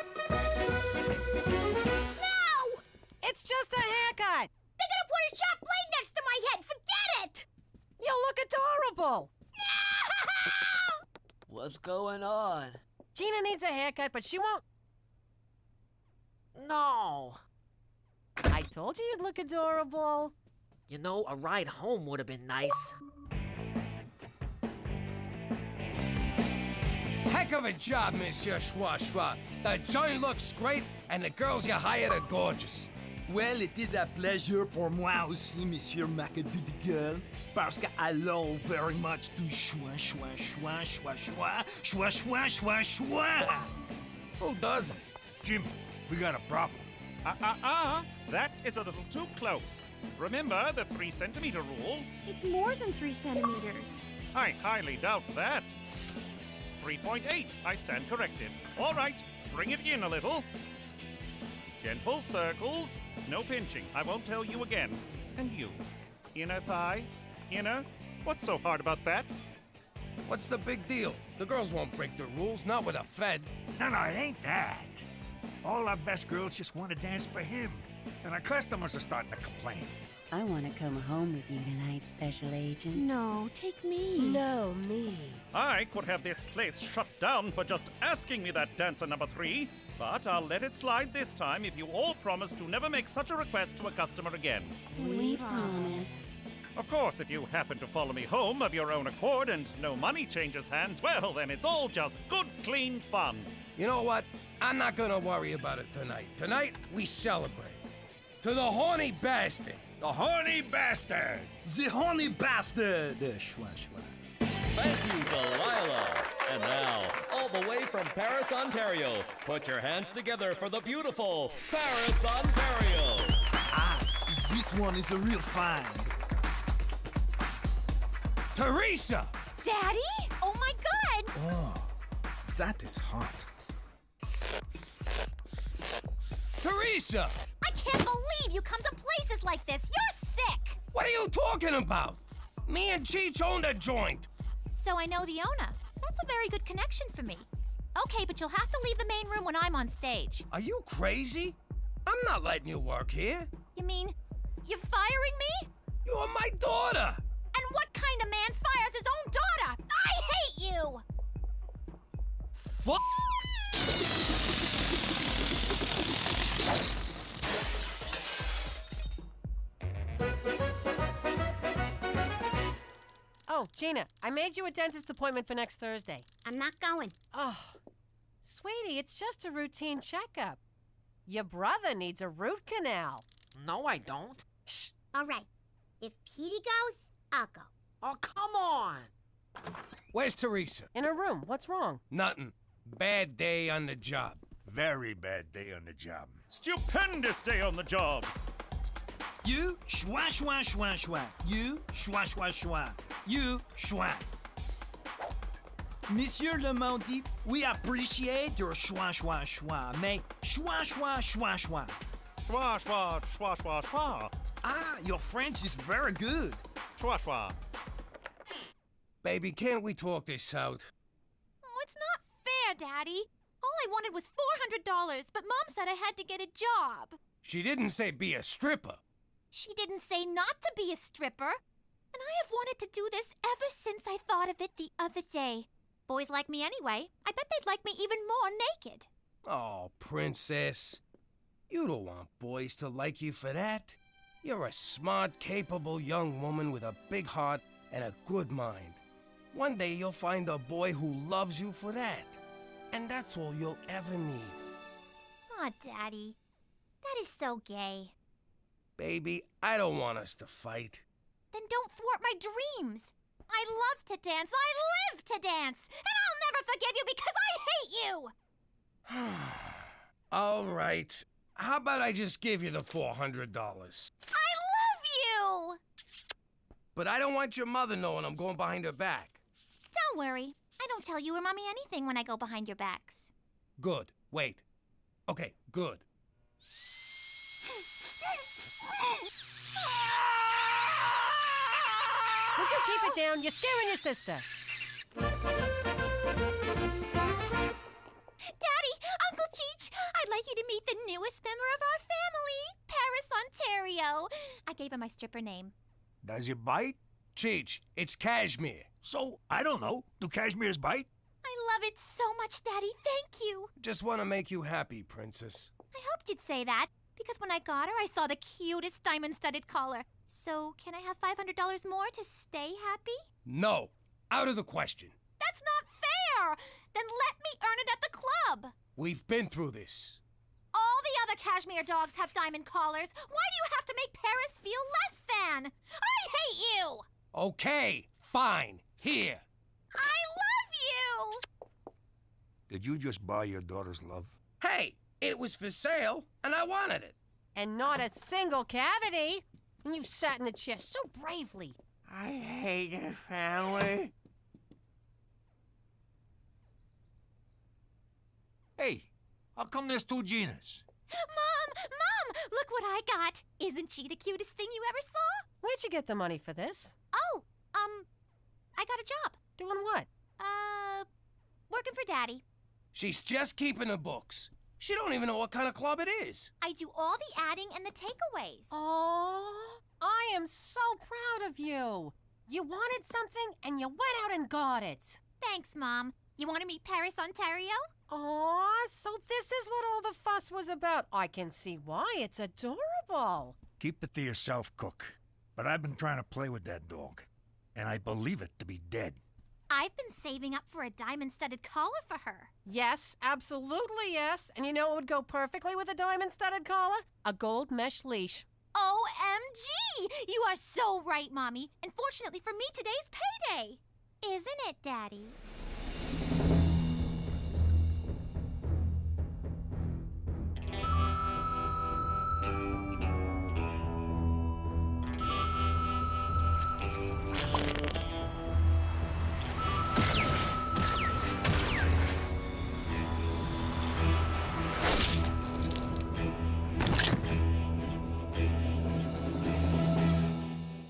It's just a haircut. They're gonna put a sharp blade next to my head! Forget it! You'll look adorable. No! What's going on? Gina needs a haircut, but she won't. No. I told you you'd look adorable. You know, a ride home would have been nice. Heck of a job, Monsieur Schwa Schwa. The joint looks great, and the girls you hired are gorgeous. Well, it is a pleasure pour moi aussi, Monsieur Macadoudigal, parce que allons very much to schwa schwa schwa schwa schwa schwa schwa schwa schwa. Who doesn't? Jimmy, we got a problem. That is a little too close. Remember the 3 centimeter rule? It's more than 3 centimeters. I highly doubt that. 3.8, I stand corrected. All right, bring it in a little. Gentle circles, no pinching. I won't tell you again. And you, inner thigh, inner? What's so hard about that? What's the big deal? The girls won't break the rules, not with a Fed. No, it ain't that. All our best girls just want to dance for him. And our customers are starting to complain. I want to come home with you tonight, Special Agent. No, take me. No, me. I could have this place shut down for just asking me that, dancer number 3. But I'll let it slide this time if you all promise to never make such a request to a customer again. We promise. Of course, if you happen to follow me home of your own accord and no money changes hands, well, then it's all just good, clean fun. You know what? I'm not gonna worry about it tonight. Tonight, we celebrate. To the horny bastard. The horny bastard! The horny bastard! Schwa schwa. Thank you, Delilah. And now, all the way from Paris, Ontario, put your hands together for the beautiful Paris, Ontario. Ah, this one is a real find. Teresa! Daddy? Oh my God! Oh, that is hot. Teresa! I can't believe you come to places like this. You're sick! What are you talking about? Me and Cheech own the joint. So I know the owner. That's a very good connection for me. Okay, but you'll have to leave the main room when I'm on stage. Are you crazy? I'm not letting you work here. You mean you're firing me? You're my daughter. And what kind of man fires his own daughter? I hate you! Oh, Gina, I made you a dentist appointment for next Thursday. I'm not going. Oh, sweetie, it's just a routine checkup. Your brother needs a root canal. No, I don't. Shh. All right. If Petey goes, I'll go. Oh, come on. Where's Teresa? In her room. What's wrong? Nothing. Bad day on the job. Very bad day on the job. Stupendous day on the job. You schwa schwa schwa schwa. You schwa schwa schwa. You schwa. Monsieur Le Mondi, we appreciate your schwa schwa schwa. Mais schwa schwa schwa schwa. Schwa, schwa, schwa, schwa, schwa. Ah, your French is very good. Schwa, schwa. Baby, can't we talk this out? Oh, it's not fair, Daddy. All I wanted was $400, but Mom said I had to get a job. She didn't say be a stripper. She didn't say not to be a stripper. And I have wanted to do this ever since I thought of it the other day. Boys like me anyway. I bet they'd like me even more naked. Oh, princess. You don't want boys to like you for that. You're a smart, capable young woman with a big heart and a good mind. One day you'll find a boy who loves you for that. And that's all you'll ever need. Aw, Daddy. That is so gay. Baby, I don't want us to fight. Then don't thwart my dreams. I love to dance. I live to dance. And I'll never forgive you because I hate you. All right. How about I just give you the $400? I love you. But I don't want your mother knowing I'm going behind her back. Don't worry. I don't tell you or Mommy anything when I go behind your backs. Good. Wait. Okay, good. Would you keep it down? You're scaring your sister. newest member of our family, Paris, Ontario. I gave him my stripper name. Does it bite? Cheech, it's cashmere. So, I don't know. Do cashmeres bite? I love it so much, Daddy. Thank you. Just want to make you happy, Princess. I hoped you'd say that, because when I got her, I saw the cutest diamond-studded collar. So, can I have $500 more to stay happy? No, out of the question. That's not fair! Then let me earn it at the club. We've been through this. All the other cashmere dogs have diamond collars. Why do you have to make Paris feel less than? I hate you! Okay, fine. Here. I love you! Did you just buy your daughter's love? Hey, it was for sale, and I wanted it. And not a single cavity. And you've sat in the chair so bravely. I hate your family. Hey, how come there's two Ginas? Mom, look what I got. Isn't she the cutest thing you ever saw? Where'd you get the money for this? Oh, I got a job. Doing what? Working for Daddy. She's just keeping the books. She don't even know what kind of club it is. I do all the adding and the takeaways. Oh, I am so proud of you. You wanted something and you went out and got it. Thanks, Mom. You want to meet Paris, Ontario? Aw, so this is what all the fuss was about. I can see why. It's adorable. Keep it to yourself, Cook. But I've been trying to play with that dog, and I believe it to be dead. I've been saving up for a diamond-studded collar for her. Yes, absolutely yes. And you know what would go perfectly with a diamond-studded collar? A gold mesh leash. OMG! You are so right, Mommy. And fortunately for me, today's payday. Isn't it, Daddy?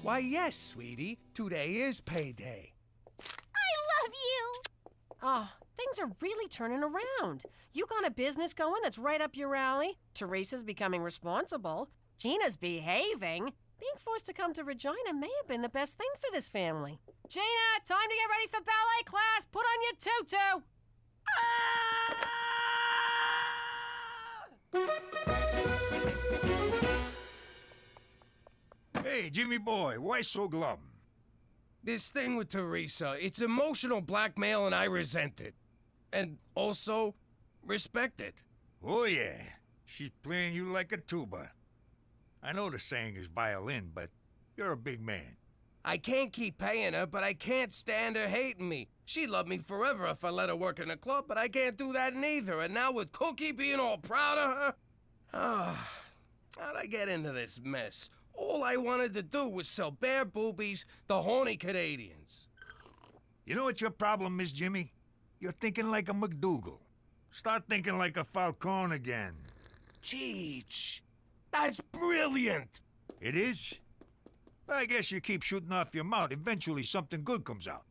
Why, yes, sweetie. Today is payday. I love you! Oh, things are really turning around. You got a business going that's right up your alley. Teresa's becoming responsible. Gina's behaving. Being forced to come to Regina may have been the best thing for this family. Gina, time to get ready for ballet class. Put on your tutu. Hey, Jimmy boy, why so glum? This thing with Teresa, it's emotional blackmail and I resent it. And also, respect it. Oh, yeah. She's playing you like a tuba. I know the saying is violin, but you're a big man. I can't keep paying her, but I can't stand her hating me. She'd love me forever if I let her work in a club, but I can't do that neither. And now with Cookie being all proud of her... how'd I get into this mess? All I wanted to do was sell bare boobies to horny Canadians. You know what your problem is, Jimmy? You're thinking like a McDougal. Start thinking like a Falcone again. Cheech, that's brilliant. It is? I guess you keep shooting off your mouth. Eventually something good comes out.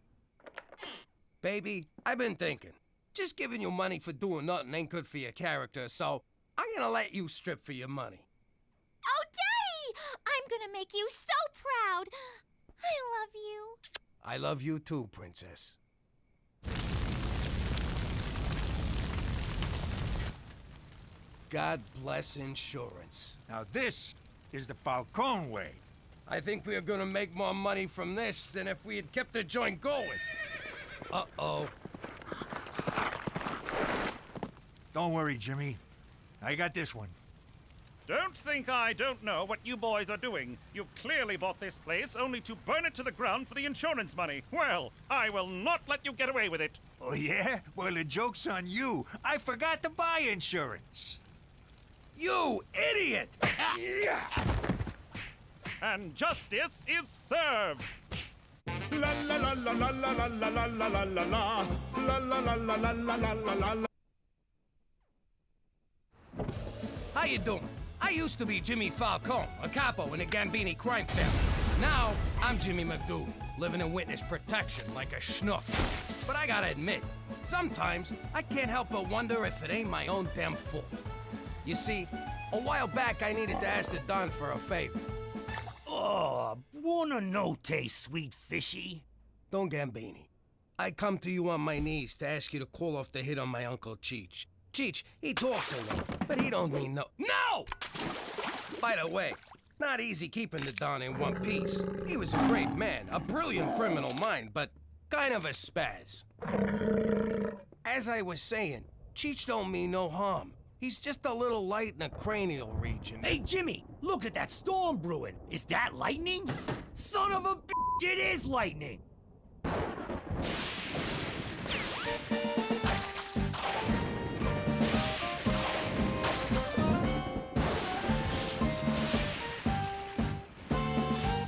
Baby, I've been thinking. Just giving you money for doing nothing ain't good for your character, so I'm gonna let you strip for your money. Oh, Daddy! I'm gonna make you so proud. I love you. I love you too, Princess. God bless insurance. Now this is the Falcone way. I think we are gonna make more money from this than if we had kept the joint going. Uh-oh. Don't worry, Jimmy. I got this one. Don't think I don't know what you boys are doing. You clearly bought this place only to burn it to the ground for the insurance money. Well, I will not let you get away with it. Oh, yeah? Well, the joke's on you. I forgot to buy insurance. You idiot! And justice is served. La la la la la la la la la la la la la la la la la la la la. How you doing? I used to be Jimmy Falcone, a capo in the Gambini crime family. Now, I'm Jimmy McDougal, living in witness protection like a schnook. But I gotta admit, sometimes I can't help but wonder if it ain't my own damn fault. You see, a while back I needed to ask the Don for a favor. Oh, buona notte, sweet fishy. Don Gambini, I come to you on my knees to ask you to call off the hit on my Uncle Cheech. Cheech, he talks a lot, but he don't mean no. No! By the way, not easy keeping the Don in one piece. He was a great man, a brilliant criminal mind, but kind of a spaz. As I was saying, Cheech don't mean no harm. He's just a little light in the cranial region. Hey, Jimmy, look at that storm brewing. Is that lightning? Son of a bitch, it is lightning!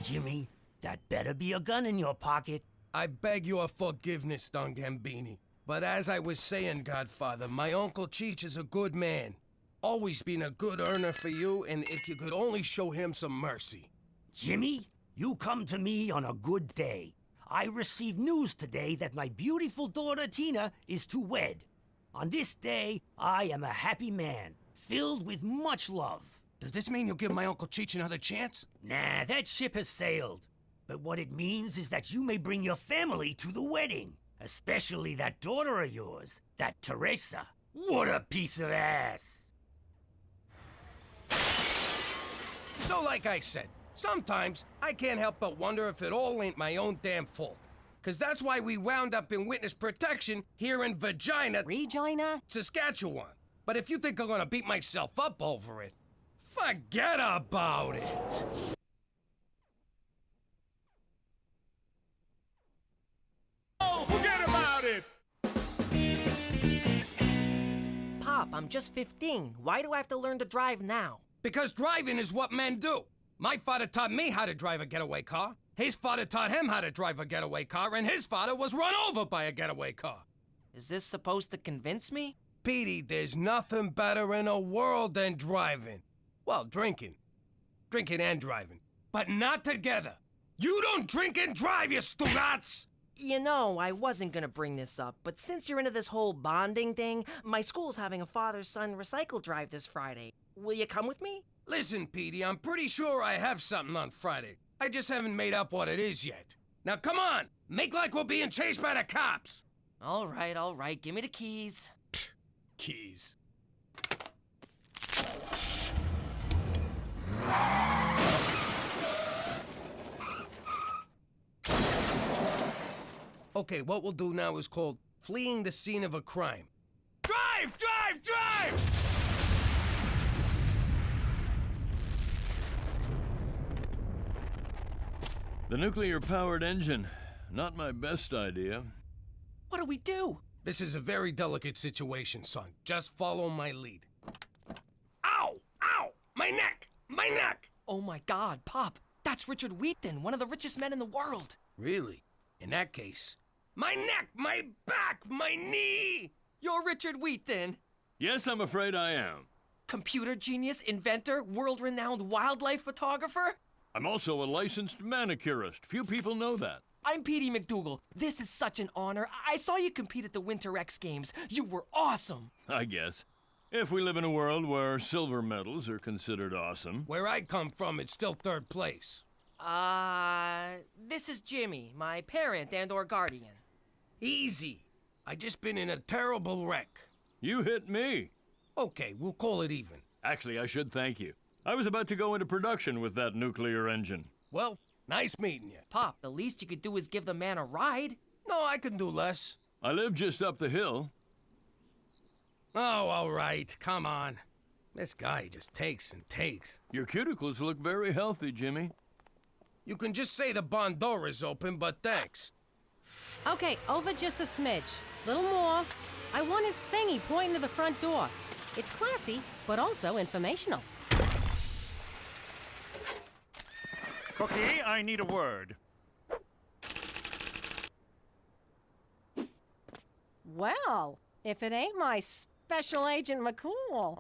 Jimmy, that better be a gun in your pocket. I beg your forgiveness, Don Gambini. But as I was saying, Godfather, my Uncle Cheech is a good man. Always been a good earner for you, and if you could only show him some mercy. Jimmy, you come to me on a good day. I received news today that my beautiful daughter Tina is to wed. On this day, I am a happy man, filled with much love. Does this mean you'll give my Uncle Cheech another chance? Nah, that ship has sailed. But what it means is that you may bring your family to the wedding. Especially that daughter of yours, that Teresa. What a piece of ass! So like I said, sometimes I can't help but wonder if it all ain't my own damn fault. 'Cause that's why we wound up in witness protection here in Regina, Saskatchewan. But if you think I'm gonna beat myself up over it, forget about it. Oh, forget about it! Pop, I'm just 15. Why do I have to learn to drive now? Because driving is what men do. My father taught me how to drive a getaway car. His father taught him how to drive a getaway car, and his father was run over by a getaway car. Is this supposed to convince me? Petey, there's nothing better in the world than driving. Well, drinking. Drinking and driving. But not together. You don't drink and drive, you stugats! You know, I wasn't gonna bring this up, but since you're into this whole bonding thing, my school's having a father-son recycle drive this Friday. Will you come with me? Listen, Petey, I'm pretty sure I have something on Friday. I just haven't made up what it is yet. Now come on, make like we're being chased by the cops. All right, give me the keys. Keys. Okay, what we'll do now is called fleeing the scene of a crime. Drive, drive, drive! The nuclear-powered engine. Not my best idea. What do we do? This is a very delicate situation, son. Just follow my lead. Ow! Ow! My neck! My neck! Oh my God, Pop. That's Richard Wheaton, one of the richest men in the world. Really? In that case, my neck, my back, my knee! You're Richard Wheaton. Yes, I'm afraid I am. Computer genius, inventor, world-renowned wildlife photographer? I'm also a licensed manicurist. Few people know that. I'm Petey McDougal. This is such an honor. I saw you compete at the Winter X Games. You were awesome. I guess. If we live in a world where silver medals are considered awesome. Where I come from, it's still third place. This is Jimmy, my parent and/or guardian. Easy. I just been in a terrible wreck. You hit me. Okay, we'll call it even. Actually, I should thank you. I was about to go into production with that nuclear engine. Well, nice meeting you. Pop, the least you could do is give the man a ride. No, I can do less. I live just up the hill. Oh, all right. Come on. This guy just takes and takes. Your cuticles look very healthy, Jimmy. You can just say the barn door is open, but thanks. Okay, over just a smidge. Little more. I want his thingy pointing to the front door. It's classy, but also informational. Cookie, I need a word. Well, if it ain't my Special Agent McCool.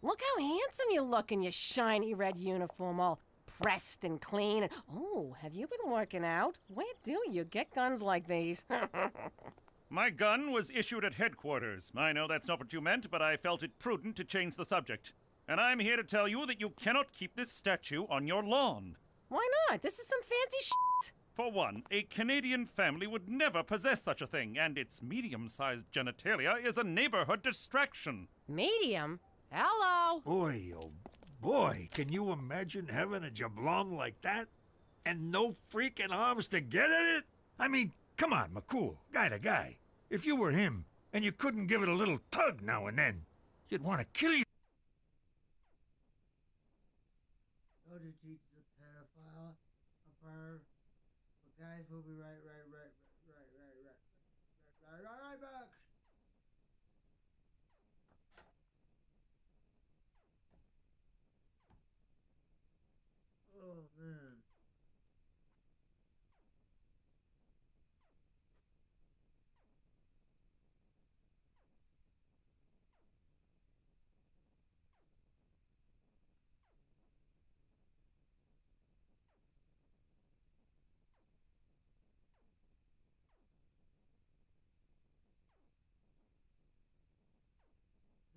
Look how handsome you look in your shiny red uniform, all pressed and clean. And, oh, have you been working out? Where do you get guns like these? My gun was issued at headquarters. I know that's not what you meant, but I felt it prudent to change the subject. And I'm here to tell you that you cannot keep this statue on your lawn. Why not? This is some fancy shit. For one, a Canadian family would never possess such a thing, and its medium-sized genitalia is a neighborhood distraction. Medium? Hello? Boy, oh boy, can you imagine having a jablon like that? And no freaking arms to get at it? I mean, come on, McCool, guy to guy. If you were him, and you couldn't give it a little tug now and then, you'd want to kill you. Go to teach the pedophile a perv. But guys, we'll be right back. Oh man.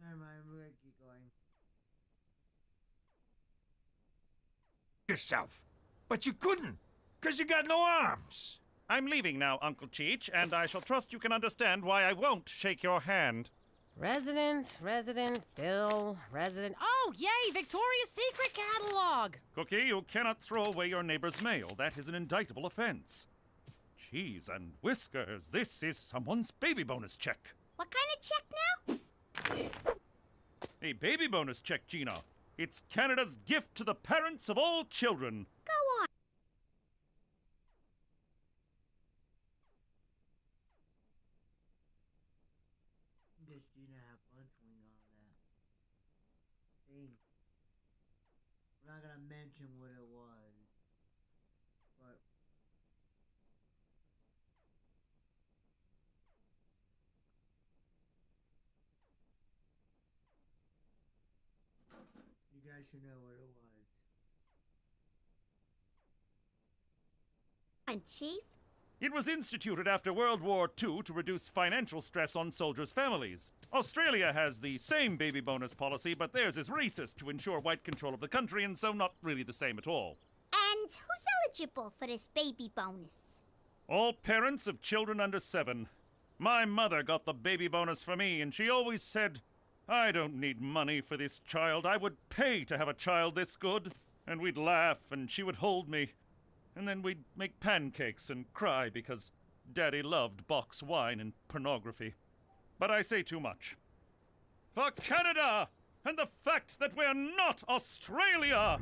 Never mind, we're gonna keep going. Yourself. But you couldn't, because you got no arms. I'm leaving now, Uncle Cheech, and I shall trust you can understand why I won't shake your hand. Resident, Bill, resident. Oh, yay, Victoria's Secret catalog! Cookie, you cannot throw away your neighbor's mail. That is an indictable offense. Cheese and whiskers, this is someone's baby bonus check. What kind of check now? A baby bonus check, Gina. It's Canada's gift to the parents of all children. Go on. Guess Gina have fun swing on that thing. We're not gonna mention what it was, but you guys should know what it was. And Chief? It was instituted after World War II to reduce financial stress on soldiers' families. Australia has the same baby bonus policy, but theirs is racist to ensure white control of the country, and so not really the same at all. And who's eligible for this baby bonus? All parents of children under 7. My mother got the baby bonus for me, and she always said, I don't need money for this child. I would pay to have a child this good. And we'd laugh, and she would hold me. And then we'd make pancakes and cry because Daddy loved box wine and pornography. But I say too much. For Canada! And the fact that we're not Australia!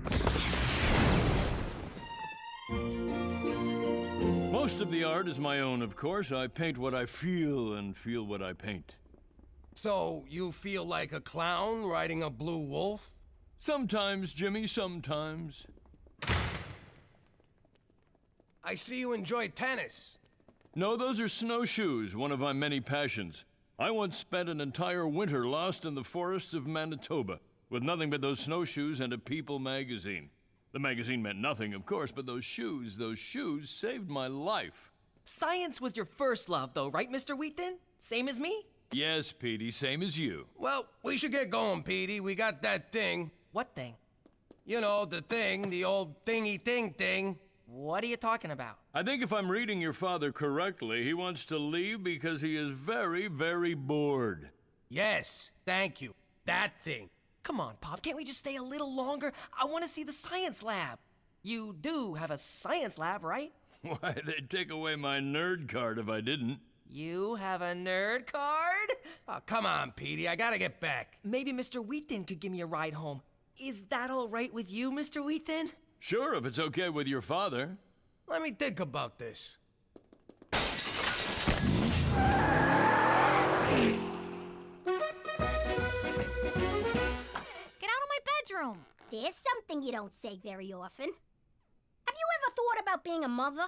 Most of the art is my own, of course. I paint what I feel and feel what I paint. So, you feel like a clown riding a blue wolf? Sometimes, Jimmy, sometimes. I see you enjoy tennis. No, those are snowshoes, one of my many passions. I once spent an entire winter lost in the forests of Manitoba, with nothing but those snowshoes and a People magazine. The magazine meant nothing, of course, but those shoes saved my life. Science was your first love, though, right, Mr. Wheaton? Same as me? Yes, Petey, same as you. Well, we should get going, Petey. We got that thing. What thing? You know, the thing, the old thingy thing. What are you talking about? I think if I'm reading your father correctly, he wants to leave because he is very, very bored. Yes, thank you. That thing. Come on, Pop, can't we just stay a little longer? I want to see the science lab. You do have a science lab, right? Why, they'd take away my nerd card if I didn't. You have a nerd card? Oh, come on, Petey, I gotta get back. Maybe Mr. Wheaton could give me a ride home. Is that all right with you, Mr. Wheaton? Sure, if it's okay with your father. Let me think about this. Get out of my bedroom. There's something you don't say very often. Have you ever thought about being a mother?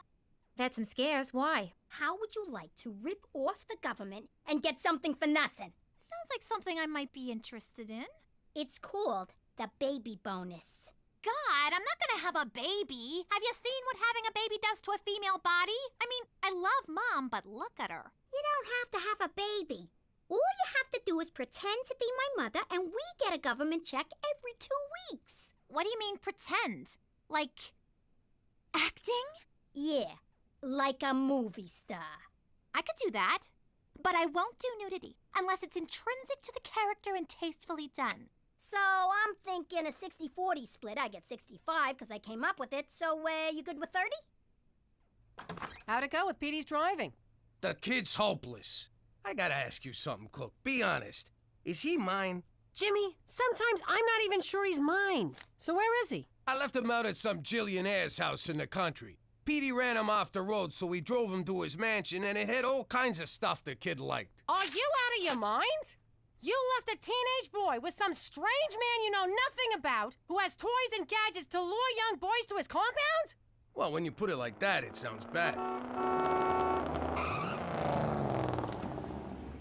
I've had some scares. Why? How would you like to rip off the government and get something for nothing? Sounds like something I might be interested in. It's called the baby bonus. God, I'm not gonna have a baby. Have you seen what having a baby does to a female body? I mean, I love Mom, but look at her. You don't have to have a baby. All you have to do is pretend to be my mother, and we get a government check every 2 weeks. What do you mean, pretend? Like, acting? Yeah, like a movie star. I could do that. But I won't do nudity unless it's intrinsic to the character and tastefully done. So I'm thinking a 60-40 split. I get 65 because I came up with it. So you good with 30? How'd it go with Petey's driving? The kid's hopeless. I gotta ask you something, Cook. Be honest. Is he mine? Jimmy, sometimes I'm not even sure he's mine. So where is he? I left him out at some jillionaire's house in the country. Petey ran him off the road, so we drove him to his mansion, and it had all kinds of stuff the kid liked. Are you out of your mind? You left a teenage boy with some strange man you know nothing about, who has toys and gadgets to lure young boys to his compound? Well, when you put it like that, it sounds bad.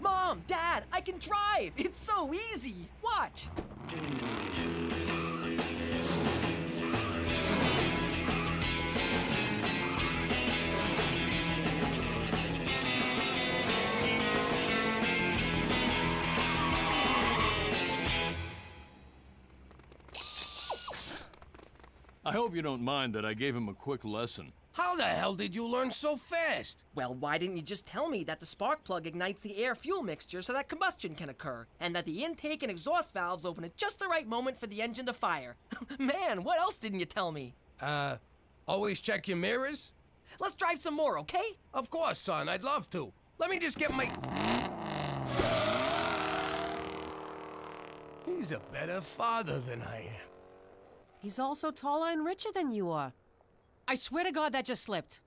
Mom, Dad, I can drive! It's so easy! Watch! I hope you don't mind that I gave him a quick lesson. How the hell did you learn so fast? Well, why didn't you just tell me that the spark plug ignites the air-fuel mixture so that combustion can occur, and that the intake and exhaust valves open at just the right moment for the engine to fire? Man, what else didn't you tell me? Always check your mirrors? Let's drive some more, okay? Of course, son, I'd love to. Let me just get my... He's a better father than I am. He's also taller and richer than you are. I swear to God that just slipped.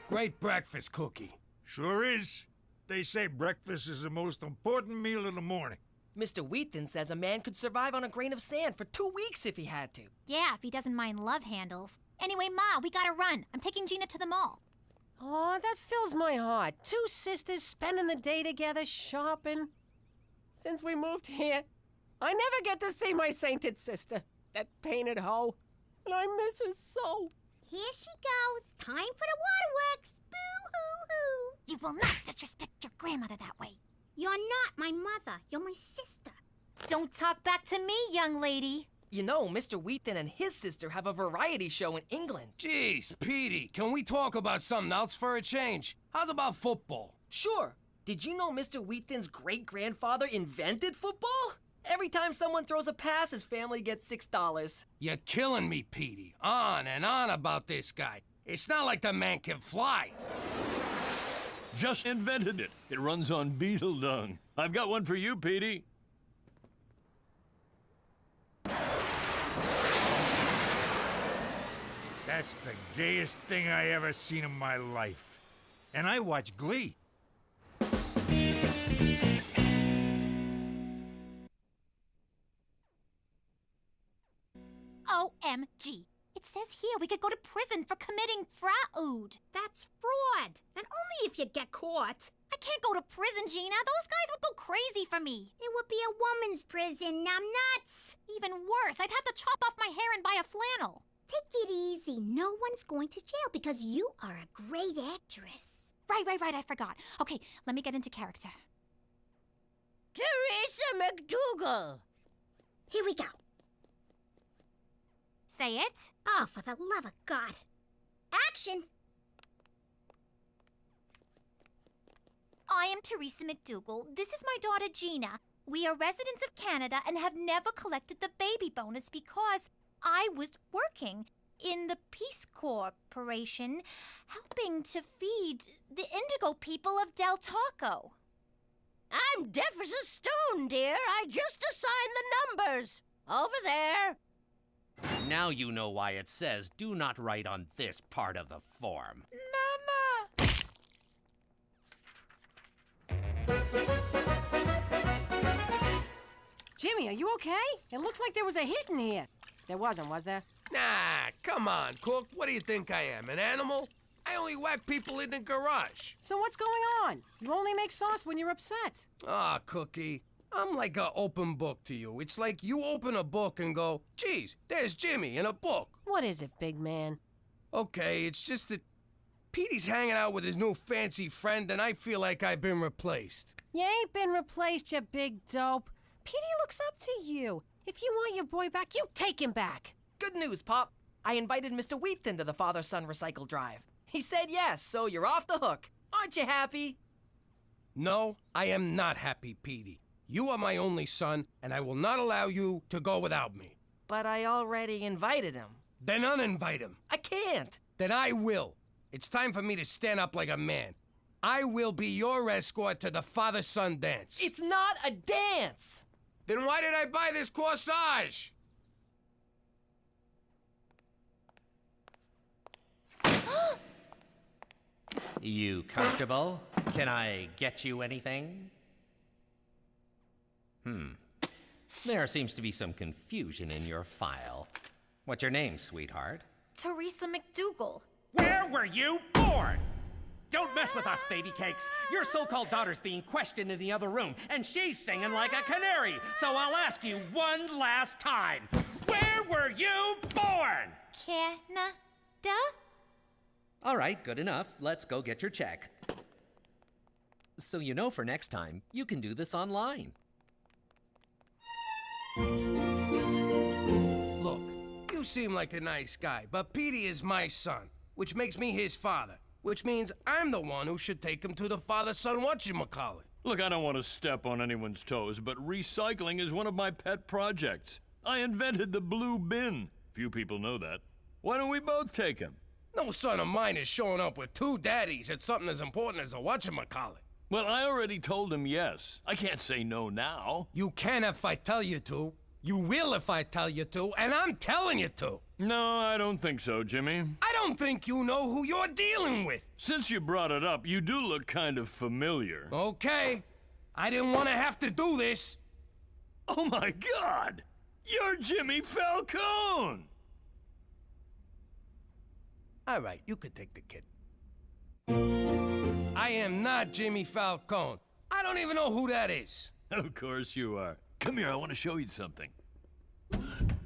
Great breakfast, Cookie. Sure is. They say breakfast is the most important meal in the morning. Mr. Wheaton says a man could survive on a grain of sand for 2 weeks if he had to. Yeah, if he doesn't mind love handles. Anyway, Ma, we gotta run. I'm taking Gina to the mall. Oh, that fills my heart. 2 sisters spending the day together shopping. Since we moved here, I never get to see my sainted sister, that painted hoe. And I miss her so. Here she goes. Time for the waterworks. Boo-hoo-hoo. You will not disrespect your grandmother that way. You're not my mother. You're my sister. Don't talk back to me, young lady. You know, Mr. Wheaton and his sister have a variety show in England. Jeez, Petey, can we talk about something else for a change? How's about football? Sure. Did you know Mr. Wheaton's great-grandfather invented football? Every time someone throws a pass, his family gets $6. You're killing me, Petey. On and on about this guy. It's not like the man can fly. Just invented it. It runs on beetle dung. I've got one for you, Petey. That's the gayest thing I ever seen in my life. And I watch Glee. OMG. It says here we could go to prison for committing fraud. That's fraud. And only if you get caught. I can't go to prison, Gina. Those guys would go crazy for me. It would be a woman's prison, numbnuts. Even worse, I'd have to chop off my hair and buy a flannel. Take it easy. No one's going to jail because you are a great actress. Right, I forgot. Okay, let me get into character. Teresa McDougal. Here we go. Say it. Oh, for the love of God. Action! I am Teresa McDougal. This is my daughter, Gina. We are residents of Canada and have never collected the baby bonus because I was working in the Peace Corporation helping to feed the indigo people of Del Taco. I'm deaf as a stone, dear. I just assigned the numbers. Over there. Now you know why it says do not write on this part of the form. Jimmy, are you okay? It looks like there was a hit in here. There wasn't, was there? Nah, come on, Cook. What do you think I am, an animal? I only whack people in the garage. So what's going on? You only make sauce when you're upset. Ah, Cookie. I'm like an open book to you. It's like you open a book and go, geez, there's Jimmy in a book. What is it, big man? Okay, it's just that Petey's hanging out with his new fancy friend, and I feel like I've been replaced. You ain't been replaced, you big dope. Petey looks up to you. If you want your boy back, you take him back. Good news, Pop. I invited Mr. Wheaton to the father-son recycle drive. He said yes, so you're off the hook. Aren't you happy? No, I am not happy, Petey. You are my only son, and I will not allow you to go without me. But I already invited him. Then uninvite him. I can't. Then I will. It's time for me to stand up like a man. I will be your escort to the father-son dance. It's not a dance! Then why did I buy this corsage? You comfortable? Can I get you anything? There seems to be some confusion in your file. What's your name, sweetheart? Teresa McDougal. Where were you born? Don't mess with us, baby cakes. Your so-called daughter's being questioned in the other room, and she's singing like a canary. So I'll ask you one last time. Where were you born? Canada? All right, good enough. Let's go get your check. So you know for next time, you can do this online. Look, you seem like a nice guy, but Petey is my son, which makes me his father, which means I'm the one who should take him to the father-son whatchamacallit. Look, I don't want to step on anyone's toes, but recycling is one of my pet projects. I invented the blue bin. Few people know that. Why don't we both take him? No son of mine is showing up with two daddies at something as important as a whatchamacallit. Well, I already told him yes. I can't say no now. You can if I tell you to. You will if I tell you to, and I'm telling you to. No, I don't think so, Jimmy. I don't think you know who you're dealing with. Since you brought it up, you do look kind of familiar. Okay. I didn't want to have to do this. Oh my God! You're Jimmy Falcone! All right, you could take the kid. I am not Jimmy Falcone. I don't even know who that is. Of course you are. Come here, I want to show you something.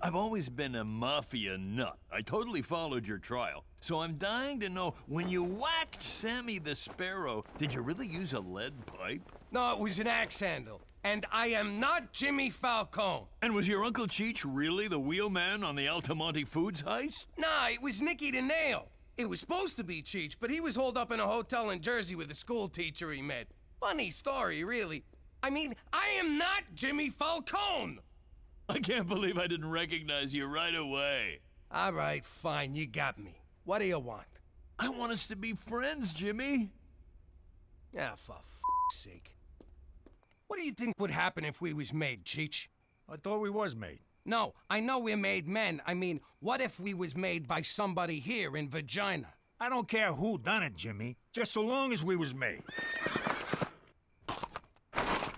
I've always been a mafia nut. I totally followed your trial. So I'm dying to know, when you whacked Sammy the Sparrow, did you really use a lead pipe? No, it was an axe handle. And I am not Jimmy Falcone. And was your Uncle Cheech really the wheelman on the Altamonte Foods heist? Nah, it was Nicky the Nail. It was supposed to be Cheech, but he was holed up in a hotel in Jersey with a school teacher he met. Funny story, really. I mean, I am not Jimmy Falcone. I can't believe I didn't recognize you right away. All right, fine, you got me. What do you want? I want us to be friends, Jimmy. Ah, for f***'s sake. What do you think would happen if we was made, Cheech? I thought we was made. No, I know we're made men. I mean, what if we was made by somebody here in Vagina? I don't care who done it, Jimmy. Just so long as we was made.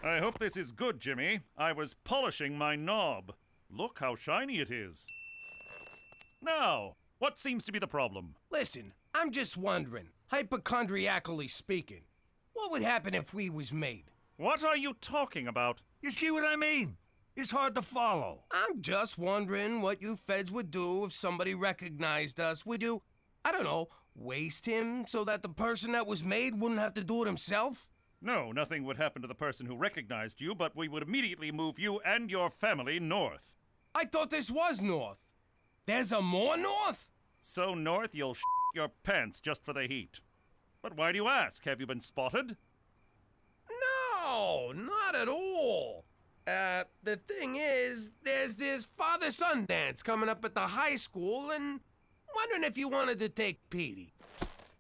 I hope this is good, Jimmy. I was polishing my knob. Look how shiny it is. Now, what seems to be the problem? Listen, I'm just wondering, hypochondriacally speaking, what would happen if we was made? What are you talking about? You see what I mean? It's hard to follow. I'm just wondering what you feds would do if somebody recognized us. Would you, I don't know, waste him so that the person that was made wouldn't have to do it himself? No, nothing would happen to the person who recognized you, but we would immediately move you and your family north. I thought this was north. There's a more north? So north you'll your pants just for the heat. But why do you ask? Have you been spotted? No, not at all. The thing is, there's this father-son dance coming up at the high school, and wondering if you wanted to take Petey.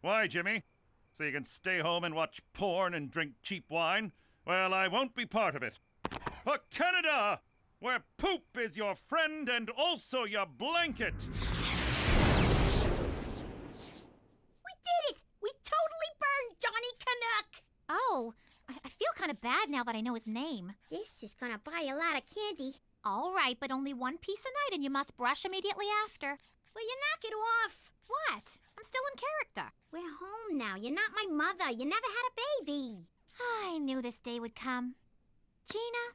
Why, Jimmy? So you can stay home and watch porn and drink cheap wine? Well, I won't be part of it. For Canada, where poop is your friend and also your blanket. We did it! We totally burned Johnny Canuck! Oh, I feel kind of bad now that I know his name. This is gonna buy a lot of candy. All right, but only one piece a night and you must brush immediately after. Will you knock it off? What? I'm still in character. We're home now. You're not my mother. You never had a baby. I knew this day would come. Gina,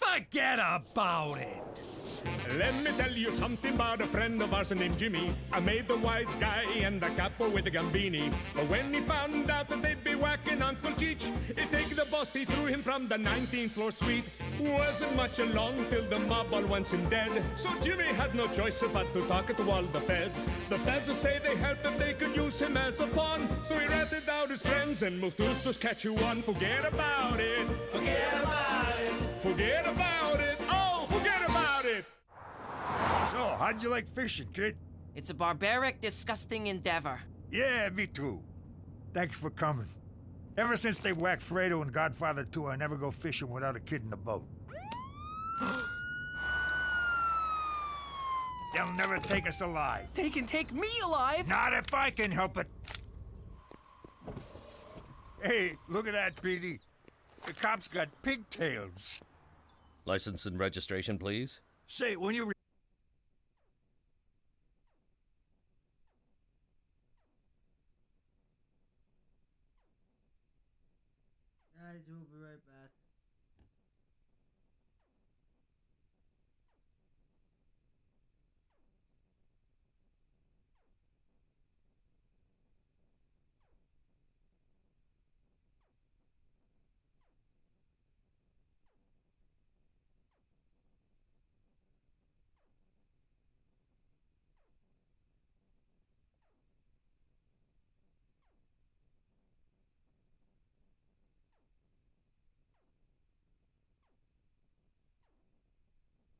Forget about it. Let me tell you something about a friend of ours named Jimmy. I made the wise guy and the capo with the gambini. But when he found out that they'd be whacking Uncle Cheech, he'd take the boss, he threw him from the 19th floor suite. Wasn't much along till the mob all wants him dead. So Jimmy had no choice but to talk to all the feds. The feds will say they helped if they could use him as a pawn. So he ratted out his friends and moved to Saskatchewan. Forget about it. Forget about it. Forget about it. Oh, forget about it. So, how'd you like fishing, kid? It's a barbaric, disgusting endeavor. Yeah, me too. Thanks for coming. Ever since they whacked Fredo and Godfather 2, I never go fishing without a kid in the boat. They'll never take us alive. They can take me alive? Not if I can help it. Hey, look at that, Petey. The cop's got pigtails. License and registration, please. Say, when you... Guys, we'll be right back.